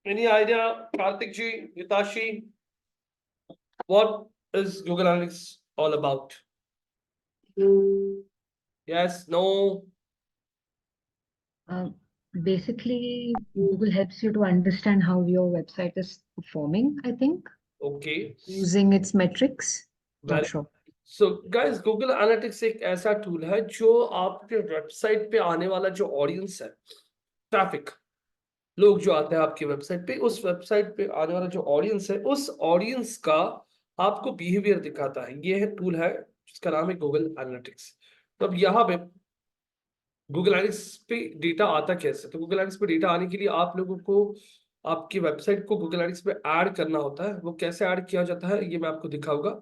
Any idea, Karthik ji, Hitashi, what is Google Analytics all about? Yes, no, Uh, Basically, Google helps you to understand how your website is performing, I think, okay. using its metrics. Not Well, sure. so guys, Google Analytics एक ऐसा tool है जो आपके website पे आने वाला जो audience है, ट्रैफिक, लोग जो आते हैं आपकी वेबसाइट पे, उस वेबसाइट पे आने वाला जो ऑडियंस है, उस ऑडियंस का आपको बिहेवियर दिखाता है। ये है टूल है जिसका नाम है गूगल एनालिटिक्स। तो अब यहाँ पे गूगल एनालिटिक्स पे डेटा आता कैसे? तो गूगल एनालिटिक्स पे डेटा आने के लिए आप लोगों को आपकी वेबसाइट को गूगल एनालिटिक्स पे ऐड करना होता है। वो कैसे ऐड किया जाता है ये मैं आपको दिखाऊंगा।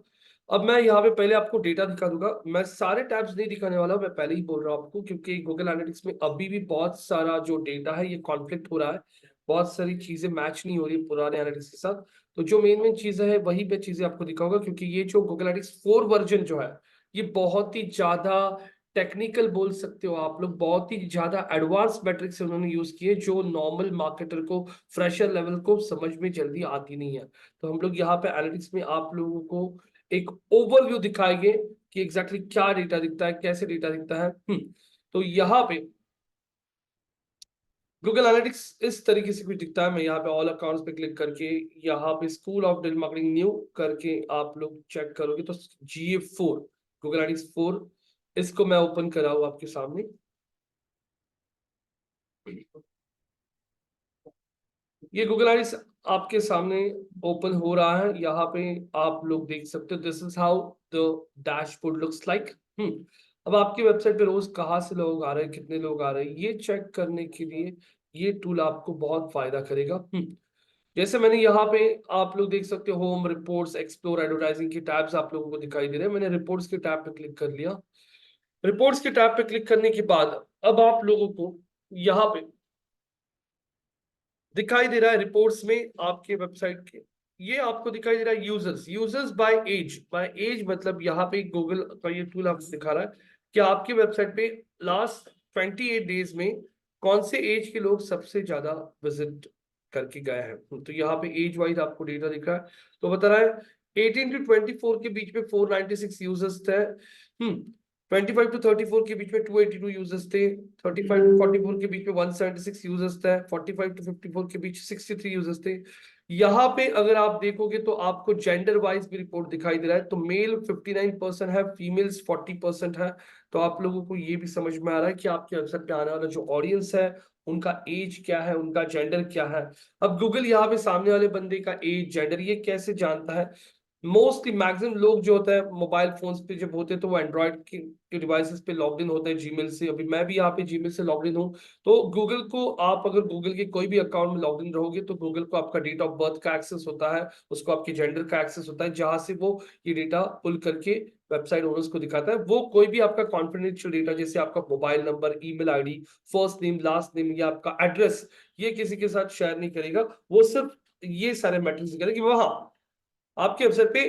अब मैं यहाँ पे पहले आपको डेटा दिखा दूंगा। मैं सारे टैब्स नहीं दिखाने वाला, मैं पहले ही बोल रहा हूँ आपको, क्योंकि गूगल एनालिटिक्स में अभी भी बहुत सारा जो डेटा है ये कॉन्फ्लिक्ट हो रहा है। बहुत सारी चीजें मैच नहीं हो रही पुराने एनालिटिक्स के साथ। तो जो मेन मेन चीजें है वही पे चीजें आपको दिखाऊंगा, क्योंकि ये जो गूगल एनालिटिक्स 4 वर्जन जो है ये बहुत ही ज्यादा टेक्निकल बोल सकते हो आप लोग। बहुत ही ज्यादा एडवांस मैट्रिक्स उन्होंने यूज किए जो नॉर्मल मार्केटर को, फ्रेशर लेवल को समझ में जल्दी आती नहीं है। तो हम लोग यहाँ पे एनालिटिक्स में आप लोगों को एक ओवरव्यू दिखाएंगे कि एग्जैक्टली क्या डेटा दिखता है, कैसे डेटा दिखता है। तो यहाँ पे गूगल एनालिटिक्स इस तरीके से कुछ दिखता है। मैं यहाँ पे ऑल अकाउंट्स पे क्लिक करके यहाँ पे school of digital marketing new करके आप लोग चेक करोगे तो GA4, गूगल एनालिटिक्स 4, इसको मैं ओपन करा हूँ आपके सामने। ये गूगल एनालिटिक्स आपके सामने ओपन हो रहा है। यहाँ पे आप लोग देख सकते हो, this is how the dashboard looks like. अब आपकी वेबसाइट पे रोज कहाँ से लोग आ रहे हैं, कितने लोग आ रहे हैं, ये चेक करने के लिए ये टूल आपको बहुत फायदा करेगा। जैसे मैंने यहाँ पे आप लोग देख सकते हो होम, रिपोर्ट्स, एक्सप्लोर, एडवर्टाइजिंग की टैब्स आप लोगों को दिखाई दे रहे हैं। मैंने रिपोर्ट्स के टैब पे क्लिक कर लिया। रिपोर्ट्स के टैब पे क्लिक करने के बाद अब आप लोगों को यहाँ पे दिखाई दे रहा है रिपोर्ट्स में आपके वेबसाइट के, ये आपको दिखाई दे रहा है यूजर्स, यूजर्स बाय एज मतलब यहाँ पे गूगल का ये टूल आपको दिखा रहा है कि आपकी वेबसाइट पे लास्ट 28 डेज में कौन से एज के लोग सबसे ज्यादा विजिट करके गए हैं। तो यहाँ पे एज वाइज आपको डेटा दिख रहा है। तो बता रहा है 18 to 24 के बीच में 496 यूजर्स थे। 25 to 34 के बीच में 282 यूजर्स थे। 35 to 44 के बीच में 176 यूजर्स थे। 45 to 54 के बीच 63 यूजर्स थे। यहाँ पे अगर आप देखोगे तो आपको जेंडर वाइज भी रिपोर्ट दिखाई दे रहा है। तो मेल 59% है, फीमेल्स 40% है। तो आप लोगों को ये भी समझ में आ रहा है कि आपके वेबसाइट पे आने वाला जो ऑडियंस है उनका एज क्या है, उनका जेंडर क्या है। अब गूगल यहाँ पे सामने वाले बंदे का एज, जेंडर ये कैसे जानता है? मोस्टली मैक्सिमम लोग जो होता है मोबाइल फोन्स पे जब होते हैं तो वो एंड्रॉइड के डिवाइसेस पे लॉग इन होते हैं जीमेल से। अभी मैं भी यहाँ पे जीमेल से लॉग इन हूँ। तो गूगल को आप अगर गूगल के कोई भी अकाउंट में लॉग इन रहोगे तो गूगल को आपका डेट ऑफ बर्थ का एक्सेस होता है, उसको आपके जेंडर का एक्सेस होता है, जहां से वो ये डेटा पुल करके वेबसाइट ओनर्स को दिखाता है। वो कोई भी आपका कॉन्फिडेंशियल डेटा जैसे आपका mobile number, email ID, first name, last name या आपका एड्रेस, ये किसी के साथ शेयर नहीं करेगा। वो सिर्फ ये सारे मैटर्स करेगा कि वहां आपके वेबसाइट पे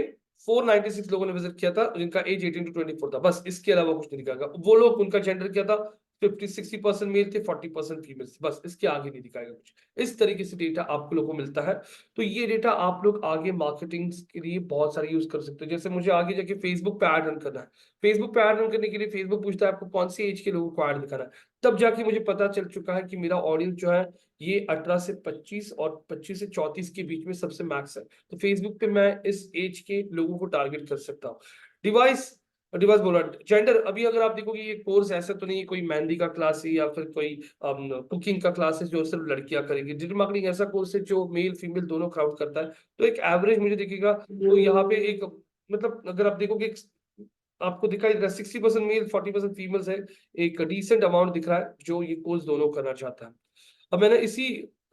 496 लोगों ने विजिट किया था जिनका एज 18 to 24 था। बस इसके अलावा कुछ नहीं दिखाएगा। वो लोग, उनका जेंडर क्या था, 50-60% मेल थे, 40% फीमेल थे। बस इसके आगे नहीं दिखाएगा कुछ। इस तरीके से डेटा आप लोगों को मिलता है। तो ये डेटा आप लोग आगे मार्केटिंग के लिए बहुत सारे यूज कर सकते हो। जैसे मुझे आगे जाके फेसबुक पे ऐड रन करना है। फेसबुक पे ऐड रन करने के लिए फेसबुक पूछता है आपको कौन सी एज के लोगों को ऐड दिखाना है। तब जाके मुझे पता चल चुका है कि मेरा ऑडियंस जो है ये 18 से 25 और 25 से 34 के बीच में सबसे मैक्स है। तो फेसबुक पे मैं इस एज के लोगों को टारगेट कर सकता हूँ। डिवाइस, डिवाइस बोला, जेंडर, अभी अगर आप देखोगे ये कोर्स ऐसा तो नहीं है कोई मेहंदी का क्लास है या फिर कोई कुकिंग का क्लास है जो सिर्फ लड़कियां करेंगी। डिजिटल मार्केटिंग ऐसा कोर्स है जो मेल फीमेल दोनों क्राउड करता है। तो एक एवरेज मुझे दिखेगा तो यहाँ पे एक, मतलब अगर आप देखोगे आपको दिखाई दे रहा है 60% मेल 40% फीमेल्स है। एक डिसेंट अमाउंट दिख रहा है जो ये कोर्स दोनों करना चाहता है। अब मैंने इसी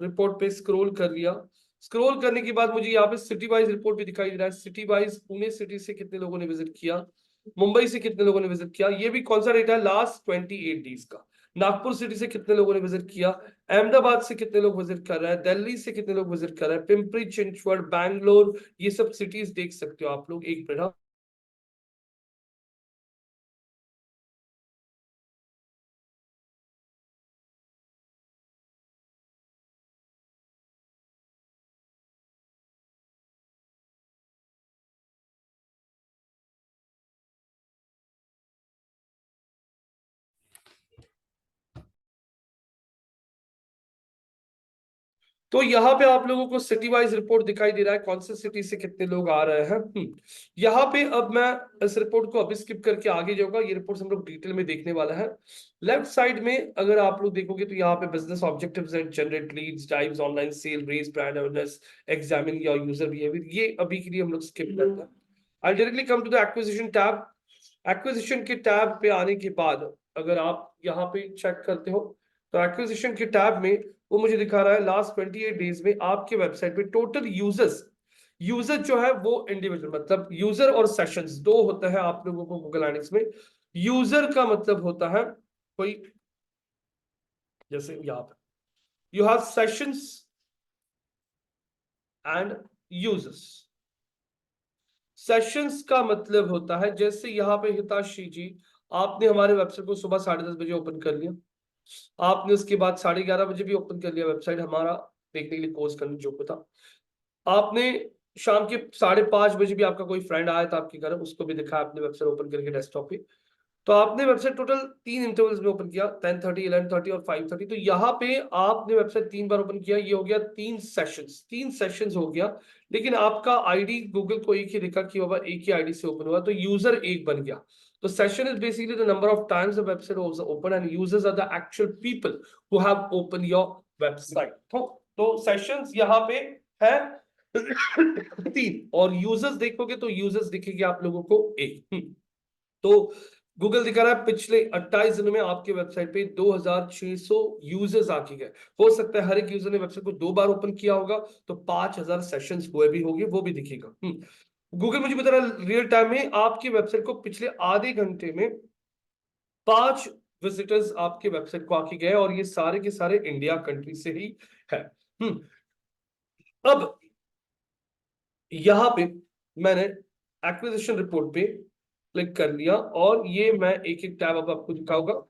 रिपोर्ट पे स्क्रॉल कर लिया। स्क्रॉल करने के बाद मुझे यहाँ पे सिटी वाइज रिपोर्ट भी दिखाई दे रहा है। सिटी वाइज पुणे सिटी से कितने लोगों ने विजिट किया, मुंबई से कितने लोगों ने विजिट किया, ये भी कौन सा डेटा है, लास्ट 28 डेज का। नागपुर सिटी से कितने लोगों ने विजिट किया, अहमदाबाद से कितने लोग विजिट कर रहे हैं, दिल्ली से कितने लोग विजिट कर रहे हैं, पिंपरी चिंचवड, बैंगलोर, ये सब सिटीज देख सकते हो आप लोग। एक मिनट। तो यहाँ पे आप लोगों को सिटी वाइज रिपोर्ट दिखाई दे रहा है, कौन से सिटी से कितने लोग आ रहे हैं। यहाँ पे अब मैं इस रिपोर्ट को अभी स्किप करके आगे जाऊंगा, ये रिपोर्ट हम लोग डिटेल में देखने वाला है। लेफ्ट साइड में अगर आप लोग देखोगे तो यहाँ पे business objectives and generate leads, drives online sale, raise brand awareness, examine your user behaviour, ये अभी के लिए हम लोग स्किप करते हैं। I directly come to the acquisition tab. Acquisition के टैब पे आने के बाद अगर आप यहाँ पे चेक करते हो तो एक्विजिशन के टैब में वो मुझे दिखा रहा है लास्ट 28 डेज में आपके वेबसाइट पे टोटल यूजर्स, यूजर जो है वो इंडिविजुअल, मतलब यूजर और सेशंस दो होता है आप लोगों को गूगल एनालिटिक्स में। यूजर का मतलब होता है कोई, जैसे यहाँ पे you have sessions and users. Sessions का मतलब होता है जैसे यहाँ पे हिताशी जी, आपने हमारे वेबसाइट को सुबह 10:30 बजे ओपन कर लिया, आपने उसके बाद 11:30 बजे भी ओपन कर लिया वेबसाइट हमारा देखने के लिए कोर्स करने जो था, आपने शाम के 5:30 बजे भी आपका कोई फ्रेंड आया था आपके घर, उसको भी दिखाया आपने वेबसाइट ओपन करके डेस्कटॉप पे। तो आपने वेबसाइट टोटल 3 इंटरवल्स में ओपन किया, 10:30, 11:30 और 5:30। तो यहाँ पे आपने वेबसाइट 3 बार ओपन किया, ये हो गया 3 सेशंस हो गया। लेकिन आपका आईडी गूगल को एक ही दिखा कि बाबा एक ही आईडी से ओपन हुआ, तो यूजर एक बन गया। तो session is basically the number of times the website was open and users are the actual people who have open your website. तो सेशंस यहाँ पे है 3, और यूजर्स देखोगे तो यूजर्स दिखेगी आप लोगों को एक। तो गूगल दिखा रहा है पिछले 28 दिनों में आपके वेबसाइट पे 2600 यूजर्स आके गए। हो सकता है हर एक यूजर ने वेबसाइट को 2 बार ओपन किया होगा, तो 5000 सेशंस हुए भी होंगे, वो भी दिखेगा। गूगल मुझे बता रहा है रियल टाइम में आपकी वेबसाइट को पिछले आधे घंटे में 5 विजिटर्स आपके वेबसाइट को आके गए, और ये सारे के सारे इंडिया कंट्री से ही है। अब यहां पे मैंने एक्विजिशन रिपोर्ट पे क्लिक कर लिया, और ये मैं एक एक टैब अब आपको दिखाऊंगा।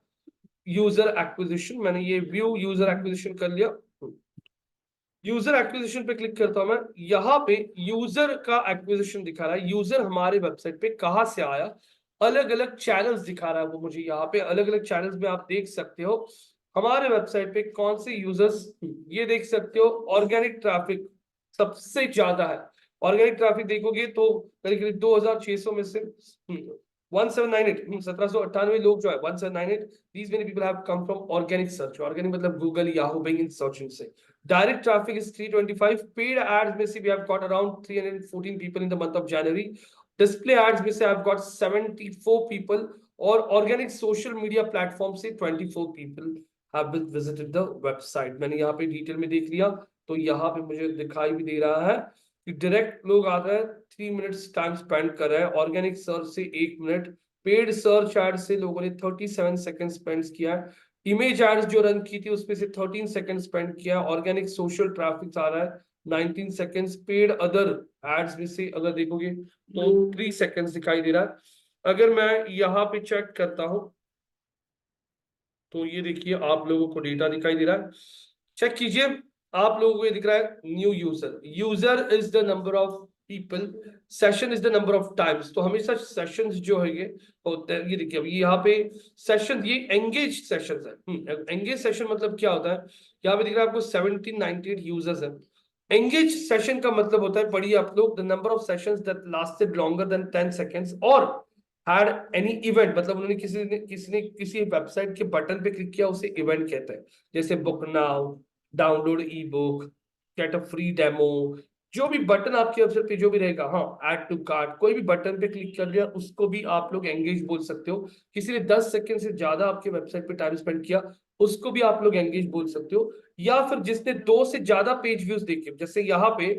यूजर एक्विजिशन, मैंने ये व्यू यूजर एक्विजिशन कर लिया। यूजर एक्विजिशन पे क्लिक करता हूं मैं, यहाँ पे यूजर का एक्विजिशन दिखा रहा है, यूजर हमारे वेबसाइट पे कहाँ से आया, अलग अलग चैनल्स दिखा रहा है वो मुझे। यहाँ पे अलग अलग चैनल्स में आप देख सकते हो हमारे वेबसाइट पे कौन से यूजर्स, ये देख सकते हो ऑर्गेनिक ट्रैफिक सबसे ज्यादा है। ऑर्गेनिक ट्रैफिक देखोगे तो करीब करीब 2600 में से 1798 1798 लोग जो है 1798, these many people have come from organic search। Organic मतलब Google, Yahoo, Bing, in searching से। Direct traffic is 325। Paid ads में से भी have got around 314 people in the month of January. Display ads में से हैव गॉट 74 पीपल, और organic social media platform से 24 people have visited the website. मैंने यहाँ पे डिटेल में देख लिया, तो यहाँ पे मुझे दिखाई भी दे रहा है कि डायरेक्ट लोग आ रहे हैं, 3 मिनट्स टाइम स्पेंड कर रहे हैं, ऑर्गेनिक सर्च से 1 मिनट, पेड सर्च एड से लोगों ने 37 सेकंड स्पेंड किया है, इमेज एड्स जो रन की थी उसमें से 13 सेकंड स्पेंड किया, ऑर्गेनिक सोशल ट्रैफिक आ रहा है 19 सेकंड्स, पेड अदर एड्स में से अगर देखोगे तो 3 सेकंड्स दिखाई दे रहा है। अगर मैं यहाँ पे चेक करता हूं तो ये देखिए आप लोगों को डेटा दिखाई दे रहा है, चेक कीजिए, आप लोगों को ये दिख रहा है new user, user is the number of people, session is the number of times. तो हमेशा सेशंस जो है ये होते हैं, ये देखिए अभी यहाँ पे सेशन, ये एंगेज सेशंस है। एंगेज सेशन मतलब क्या होता है, यहाँ पे दिख रहा है आपको 1798 यूजर्स है। एंगेज सेशन का मतलब होता है, पढ़िए आप लोग, the number of sessions that lasted longer than 10 seconds और हैड एनी इवेंट, मतलब उन्होंने किसी वेबसाइट के बटन पे क्लिक किया, उसे इवेंट कहते हैं। जैसे book now, download E book, get a free demo, जो भी बटन आपके वेबसाइट पे जो भी रहेगा, हाँ, ऐड टू कार्ट, कोई भी बटन पे क्लिक कर लिया उसको भी आप लोग एंगेज बोल सकते हो। किसी ने 10 सेकंड से ज्यादा आपके वेबसाइट पे टाइम स्पेंड किया उसको भी आप लोग एंगेज बोल सकते हो। या फिर जिसने 2 से ज्यादा पेज व्यूज देखे, जैसे यहाँ पे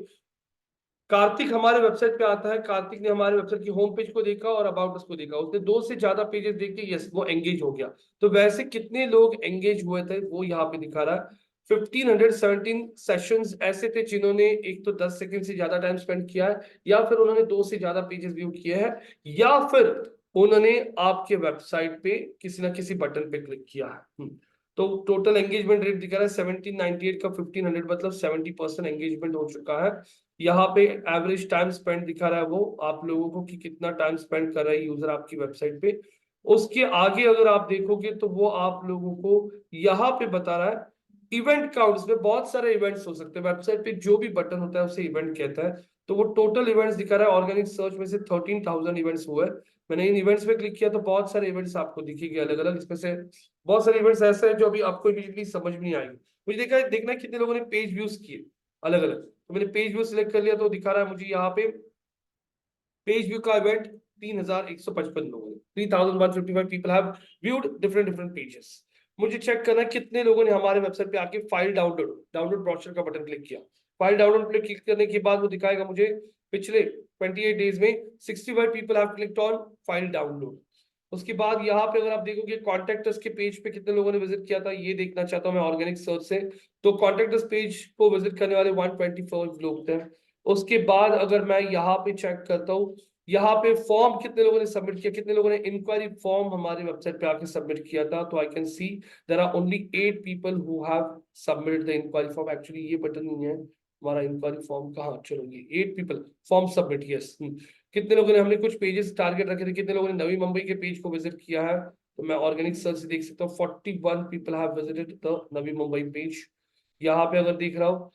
कार्तिक हमारे वेबसाइट पे आता है, कार्तिक ने हमारे वेबसाइट की होम पेज को देखा और अबाउट अस को देखा, उसने 2 से ज्यादा पेजेस देख के यस वो एंगेज हो गया। तो वैसे कितने लोग एंगेज हुए थे वो यहाँ पे दिखा रहा है। 1517 सेशंस ऐसे थे जिन्होंने एक तो 10 सेकंड से ज्यादा टाइम स्पेंड किया है, या फिर उन्होंने 2 से ज्यादा पेजेस व्यू किए हैं, या फिर उन्होंने आपके वेबसाइट पे किसी ना किसी बटन पे क्लिक किया है। तो टोटल एंगेजमेंट रेट दिखा रहा है 1798 का 1500 मतलब 70% एंगेजमेंट हो चुका है। यहाँ पे एवरेज टाइम स्पेंड दिखा रहा है वो आप लोगों को कि कितना टाइम स्पेंड कर रहा है यूजर आपकी वेबसाइट पे। उसके आगे अगर आप देखोगे तो वो आप लोगों को यहाँ पे बता रहा है इवेंट काउंट्स में बहुत सारे इवेंट्स हो सकते हैं, वेबसाइट पे जो भी बटन होता है उसे इवेंट कहता है। तो वो टोटल इवेंट्स दिखा रहा है, ऑर्गेनिक सर्च में से 13,000 इवेंट्स हुए। मैंने इन इवेंट्स पे क्लिक किया तो बहुत सारे इवेंट्स आपको दिखेंगे अलग अलग, इसमें से बहुत सारे इवेंट्स ऐसे हैं जो अभी आपको इमीडिएटली समझ में नहीं आएंगे। मुझे देखना है कितने लोगों ने पेज व्यूज किए अलग अलग। तो मैंने पेज व्यू सिलेक्ट कर लिया, तो दिखा रहा है मुझे यहाँ पे पेज व्यू का इवेंट 3,155 लोगों ने, 3,155 people have viewed different different pages. मुझे चेक करना है कितने लोगों ने हमारे वेबसाइट पे आके फाइल डाउनलोड ब्रोशर का बटन क्लिक किया। फाइल डाउनलोड पे क्लिक करने के बाद वो दिखाएगा मुझे पिछले 28 डेज में 65 people have clicked on file download. उसके बाद यहाँ पे अगर आप देखोगे कॉन्टेक्टस के पेज पे कितने लोगों ने विजिट किया था, ये देखना चाहता हूँ मैं ऑर्गेनिक सर्च से। तो कॉन्टेक्टस पेज को विजिट करने वाले 124 लोग थे। उसके बाद अगर मैं यहाँ पे चेक करता हूँ, यहाँ पे फॉर्म कितने लोगों ने सबमिट किया, कितने लोगों ने इंक्वायरी फॉर्म हमारे वेबसाइट पे आके सबमिट किया था, तो I can see there are only 8 people who have submitted the inquiry form. Actually ये बटन नहीं है हमारा इंक्वायरी फॉर्म, कहाँ चलो ये 8 पीपल फॉर्म सबमिट, यस। कितने लोगों ने, हमने कुछ पेजेस टारगेट रखे थे, कितने लोगों ने नवी मुंबई के पेज को विजिट किया है, तो मैं ऑर्गेनिक सर्च से देख सकता हूँ 41 people have visited the Navi Mumbai page. यहाँ पे अगर देख रहा हूँ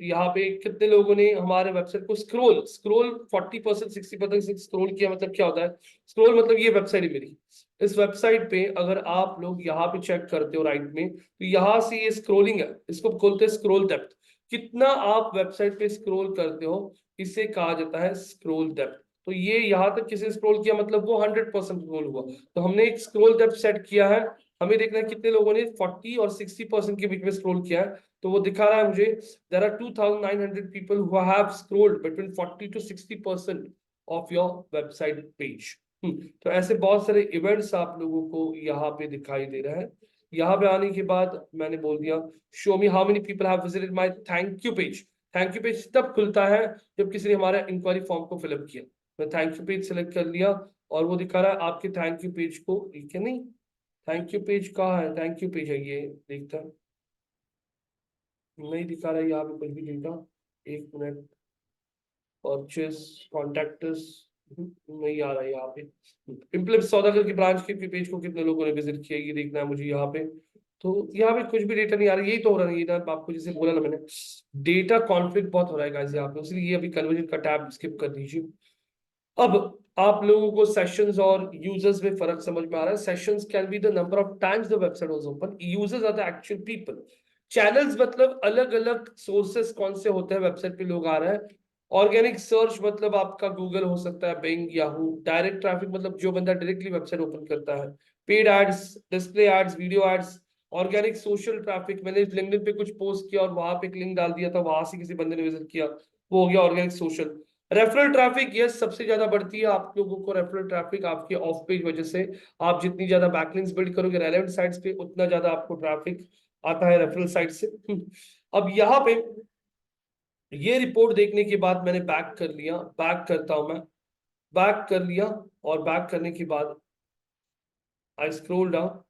यहाँ पे कितने लोगों ने हमारे वेबसाइट को स्क्रोल स्क्रोल 40% 60% स्क्रोल किया। मतलब क्या होता है स्क्रोल, मतलब ये वेबसाइट है मेरी। इस वेबसाइट पे अगर आप लोग यहाँ पे चेक करते हो राइट में, तो यहाँ से ये स्क्रोलिंग है, इसको बोलते हैं स्क्रोल डेप्थ। कितना आप वेबसाइट पे स्क्रोल करते हो इसे कहा जाता है स्क्रोल डेप्थ। तो ये यहाँ तक किसी स्क्रोल किया मतलब वो 100% स्क्रोल हुआ। तो हमने एक स्क्रोल डेप्थ सेट किया है, हमें देखना है कितने लोगों ने 40 और 60% के बीच में स्क्रोल किया है। तो वो दिखा रहा है मुझे there are 2,900 people who have scrolled between 40 to 60% of your website page। तो ऐसे बहुत सारे इवेंट्स आप लोगों को यहाँ पे दिखाई दे रहा है। यहाँ पे आने के बाद मैंने बोल दिया show me how many people have visited my thank you page. Thank you page तब खुलता है जब किसी ने हमारा इंक्वायरी फॉर्म को फिलअप किया। मैं थैंक यू पेज सेलेक्ट कर लिया और वो दिखा रहा है आपके थैंक यू पेज को, ठीक है नहीं, थैंक यू पेज कहाँ है, थैंक यू पेज है ये, देखता है नहीं दिखा रहा है यहाँ पे कुछ भी डेटा। एक मिनट, परचेस कॉन्टैक्ट्स नहीं आ रहा है यहाँ पे। पिंपल सौदागर की ब्रांच के पेज को कितने लोगों ने विजिट किया ये देखना है मुझे यहाँ पे। तो यहाँ पे कुछ भी डेटा नहीं आ रहा, यही तो हो रहा है ना आपको जैसे बोला ना मैंने, डेटा कॉन्फ्लिक्ट बहुत हो रहा है गाइस यहाँ पे, इसलिए अभी कन्वर्जन का टैब स्किप कर दीजिए। अब आप लोगों को सेशंस और यूजर्स में फर्क समझ में आ रहा है। Sessions can be the number of times the website was open, users are the actual people. Channels मतलब अलग अलग सोर्सेस कौन से होते हैं वेबसाइट पे लोग आ रहे हैं। ऑर्गेनिक सर्च मतलब आपका गूगल हो सकता है, बिंग, याहू। डायरेक्ट ट्रैफिक मतलब जो बंदा डायरेक्टली वेबसाइट ओपन करता है। Paid ads, display ads, video ads. Organic social traffic, मैंने लिंक्डइन पे कुछ पोस्ट किया और वहां पे एक लिंक डाल दिया था, वहां से किसी बंदे ने विजिट किया, वो हो गया organic social. Referral traffic, yes, सबसे ज्यादा बढ़ती है आप लोगों को रेफरल ट्रैफिक आपके ऑफ पेज वजह से। आप जितनी ज्यादा बैकलिंक्स बिल्ड करोगे रेलेवेंट साइट्स पे उतना ज्यादा आपको ट्रैफिक आता है रेफरल साइट से। अब यहाँ पे ये रिपोर्ट देखने के बाद मैंने बैक कर लिया, बैक करता हूं मैं, बैक कर लिया और बैक करने के बाद आई स्क्रॉल डाउन।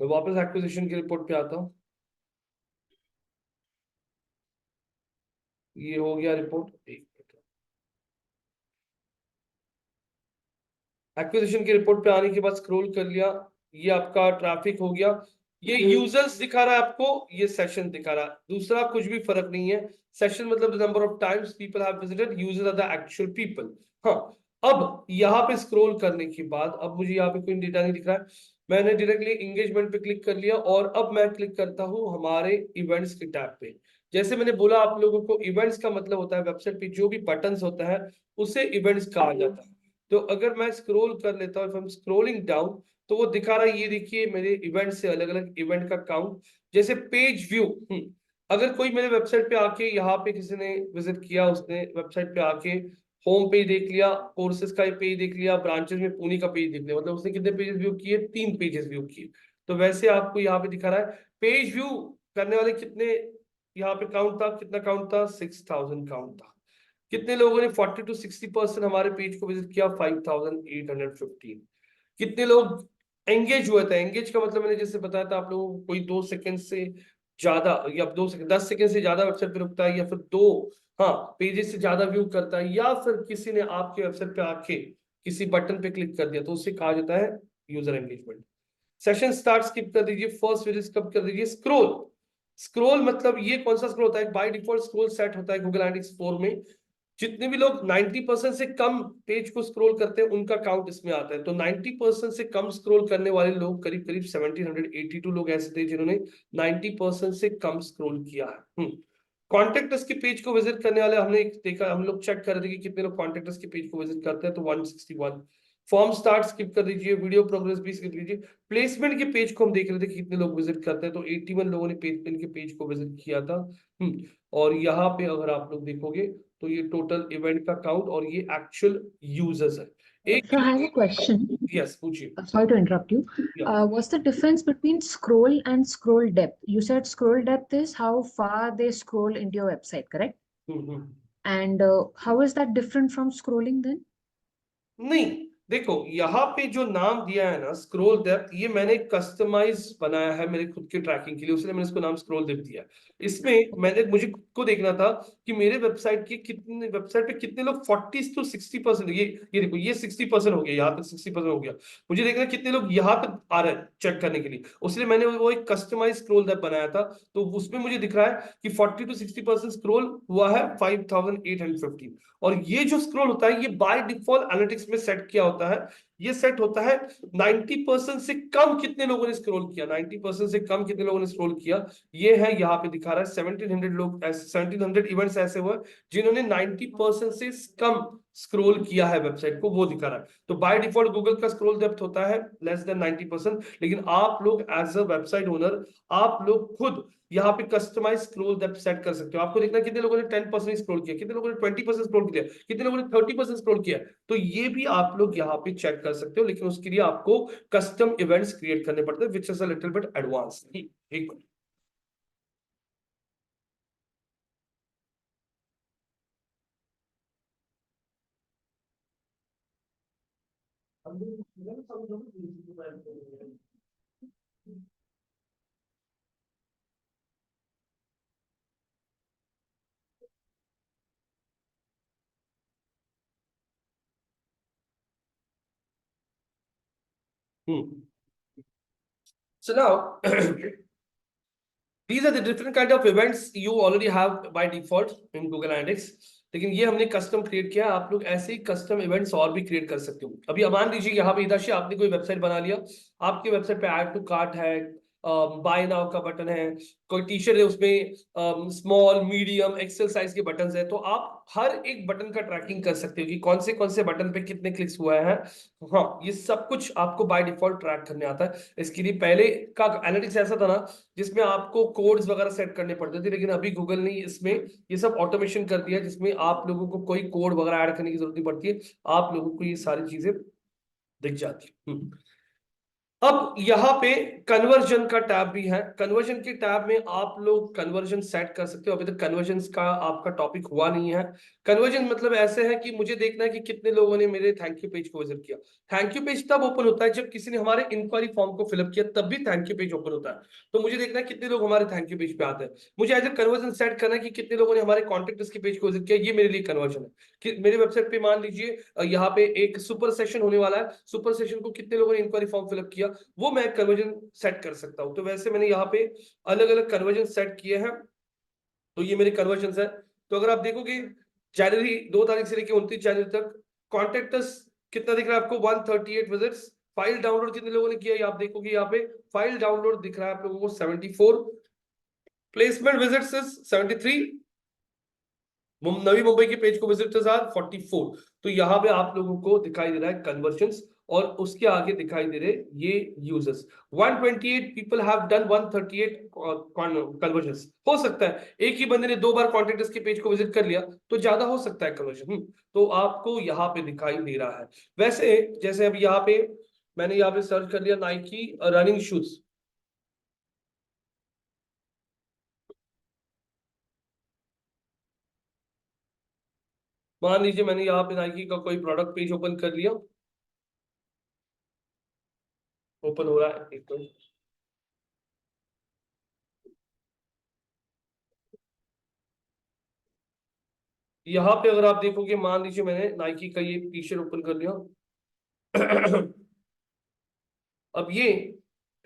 मैं वापस एक्विजिशन की रिपोर्ट पे आता हूँ, ये हो गया रिपोर्ट। एक्विजिशन की रिपोर्ट पे आने के बाद स्क्रॉल कर लिया, ये आपका ट्रैफिक हो गया, ये यूजर्स दिखा रहा है आपको, ये सेशन दिखा रहा है, दूसरा कुछ भी फर्क नहीं है। सेशन मतलब the number of times people have visited, users are the actual people. हाँ, अब यहाँ पे स्क्रॉल करने के बाद अब मुझे यहाँ पे कोई डेटा नहीं दिख रहा है, मैंने डायरेक्टली एंगेजमेंट पे क्लिक कर लिया और अब मैं क्लिक करता हूँ हमारे इवेंट्स के टैब पे। जैसे मैंने बोला आप लोगों को, इवेंट्स का मतलब होता है वेबसाइट पे जो भी बटन्स होता है उसे इवेंट्स कहा जाता है। तो अगर मैं स्क्रॉल कर लेता हूँ, स्क्रोलिंग डाउन, तो वो दिखा रहा है, ये देखिए मेरे इवेंट से अलग अलग इवेंट का काउंट। जैसे पेज व्यू, अगर कोई मेरे वेबसाइट पे आके यहाँ पे किसी ने विजिट किया, उसने वेबसाइट पे आके होम पेज देख लिया, कोर्सेज का पेज देख लिया, ब्रांचेस में पुणे का पेज देख लिया, मतलब उसने कितने पेजेस व्यू किए, 3 पेजेस व्यू किए। तो वैसे आपको यहाँ पे दिखा रहा है पेज व्यू करने वाले कितने, यहाँ पे काउंट था, कितना काउंट था, 6,000 काउंट था। कितने लोगों ने 40 to 60% हमारे पेज को विजिट किया, 5,815। कितने लोग एंगेज हुए थे, एंगेज का मतलब मैंने जैसे बताया था आप लोगों को, कोई 2 सेकंड से ज्यादा या 2 सेकंड 10 सेकंड से ज्यादा वेबसाइट पे रुकता है, या फिर 2 पेजेस से ज्यादा व्यू करता है, या फिर किसी ने आपके वेबसाइट पे आके किसी बटन पे क्लिक कर दिया, तो उससे कहा जाता है user engagement. Session start skip कर दीजिए, फर्स्ट विजिट कब कर दीजिए। स्क्रोल, स्क्रोल मतलब ये कौन सा स्क्रोल होता है? बाय डिफॉल्ट स्क्रोल सेट होता है गूगल एनालिटिक्स 4 में। जितने भी लोग 90% से कम पेज को स्क्रॉल करते हैं उनका काउंट इसमें आता है। तो 90% से कम स्क्रॉल करने वाले लोग करीब करीब 1782 लोग ऐसे थे जिन्होंने 90% से कम स्क्रॉल किया है। कॉन्टेक्ट अस के पेज को विजिट करने वाले हमने देखा, हम लोग चेक कर रहे थे कि कितने लोग कॉन्टेक्ट अस के पेज को विजिट करते हैं, तो 161। फॉर्म स्टार्ट स्किप कर दीजिए, वीडियो प्रोग्रेस भी स्किप कीजिए। प्लेसमेंट के पेज को हम देख रहे थे कि कितने लोग विजिट करते हैं, तो 81 लोगों ने प्लेसमेंट के पेज को विजिट किया था। और यहाँ पे अगर आप लोग देखोगे तो ये टोटल इवेंट का काउंट और ये एक्चुअल यूजर्स है। एक So I have a question. Yes पूछिए। Sorry to interrupt you. या What's the difference between scroll and scroll depth? You said scroll depth is how far they scroll into your website, correct? Hmm. And how is that different from scrolling then? नहीं, देखो यहाँ पे जो नाम दिया है ना स्क्रोल डेप्थ, ये मैंने कस्टमाइज बनाया है मेरे खुद के ट्रैकिंग के लिए, उसने मैंने इसको नाम स्क्रोल डेप्थ दिया है। इसमें मैंने मुझे खुद को देखना था कि मेरे वेबसाइट पे कितने लोग 40 to 60%, ये देखो ये 60% हो गया, यहाँ तक 60% हो गया। मुझे देखना है कितने लोग यहाँ तक आ रहे हैं चेक करने के लिए, उसलिए मैंने वो एक कस्टमाइज स्क्रोल डेप्थ बनाया था। तो उसमें मुझे दिख रहा है कि 40 to 60% स्क्रोल हुआ है 5815। और ये जो स्क्रॉल होता है ये बाय डिफॉल्ट एनालिटिक्स में सेट किया होता है। ये सेट होता है 90% से कम कितने लोगों ने स्क्रॉल किया, 90% से कम कितने लोगों ने स्क्रॉल किया। ये है यहाँ पे दिखा रहा है 1700 लोग, 1700 इवेंट्स ऐसे हुए जिन्होंने 90% से कम स्क्रॉल किया है वेबसाइट को, वो दिखा रहा है। तो बाय डिफॉल्ट गूगल का स्क्रॉल डेप्थ होता है लेस देन 90%, लेकिन आप लोग एज अ वेबसाइट ओनर आप लोग खुद यहाँ पे कस्टमाइज स्क्रॉल डेप्थ सेट कर सकते हो। आपको देखना कितने लोगों ने 10% स्क्रॉल किया, कितने लोगों ने 20% स्क्रॉल किया, कितने लोगों ने 30% स्क्रॉल किया। तो ये भी आप लोग यहाँ पे चेक कर सकते हो, लेकिन उसके लिए आपको कस्टम इवेंट्स क्रिएट करने पड़ते हैं which is a little bit advance. एक minute. So now these are the different kind of events you already have by default in Google Analytics, लेकिन ये हमने कस्टम क्रिएट किया। आप लोग ऐसे ही कस्टम इवेंट्स और भी क्रिएट कर सकते हो। अभी मान लीजिए यहाँ पे इधर से आपने कोई वेबसाइट बना लिया, आपके वेबसाइट पे ऐड टू कार्ट है, बाय नाउ का बटन है, कोई टी शर्ट है उसमें स्मॉल मीडियम एक्सेल साइज के बटन है, तो आप हर एक बटन का ट्रैकिंग कर सकते हो कि कौन से बटन पे कितने क्लिक्स हुए हैं। हाँ, ये सब कुछ आपको बाय डिफॉल्ट ट्रैक करने आता है। इसके लिए पहले का एनालिटिक्स ऐसा था ना जिसमें आपको कोड्स वगैरह सेट करने पड़ते थे, लेकिन अभी गूगल ने इसमें ये सब ऑटोमेशन कर दिया जिसमें आप लोगों को कोई कोड वगैरह ऐड करने की जरूरत नहीं पड़ती है, आप लोगों को ये सारी चीजें दिख जाती है। अब यहाँ पे कन्वर्जन का टैब भी है। कन्वर्जन के टैब में आप लोग कन्वर्जन सेट कर सकते हो। अभी तक कन्वर्जन का आपका टॉपिक हुआ नहीं है। कन्वर्जन मतलब ऐसे है कि मुझे देखना है कि कितने लोगों ने मेरे थैंक यू पेज को विजिट किया। थैंक यू पेज तब ओपन होता है जब किसी ने हमारे इंक्वायरी फॉर्म को फिलअप किया, तब भी थैंक यू पेज ओपन होता है। तो मुझे देखना है कितने लोग हमारे थैंक यू पेज पे आते हैं। मुझे एज ए कन्वर्जन सेट करना है कि कितने लोगों ने हमारे कॉन्टेक्ट के पेज को विजिट किया, ये मेरे लिए कन्वर्जन है। कि मेरे वेबसाइट पे मान लीजिए यहाँ पे एक सुपर सेशन होने वाला है, सुपर सेशन को कितने लोगों ने इंक्वायरी फॉर्म फिलअप किया, वो मैं कन्वर्जन सेट कर सकता हूं। तो वैसे मैंने यहाँ पे अलग अलग कन्वर्जन सेट किए हैं, तो ये मेरे कन्वर्जन है। तो अगर आप देखोगे जनवरी 2 तारीख से लेकर 29 जनवरी तक कॉन्टेक्टस कितना दिख रहा है आपको, 138 विजिट्स। फाइल डाउनलोड कितने लोगों ने किया ये आप देखोगे, यहाँ पे फाइल डाउनलोड दिख रहा है आप लोगों को 74। Placement visits 73। नवी मुंबई के पेज को विजिटर्स आर 44। तो यहाँ पे आप लोगों को दिखाई दे रहा है कन्वर्जन्स, और उसके आगे दिखाई दे रहे ये users. 128 people have done 138 convergence. हो सकता है एक ही बंदे ने 2 बार कॉन्टेक्ट के पेज को विजिट कर लिया, तो ज्यादा हो सकता है कन्वर्जन। तो आपको यहाँ पे दिखाई दे रहा है। वैसे जैसे अब यहाँ पे मैंने यहाँ पे सर्च कर लिया नाइकी रनिंग शूज, मान लीजिए मैंने यहाँ पे नाइकी का कोई प्रोडक्ट पेज ओपन कर लिया, ओपन हो रहा है एक मिनट। यहाँ पे अगर आप देखोगे, मान लीजिए मैंने नाइकी का ये टी शर्ट ओपन कर लिया। अब ये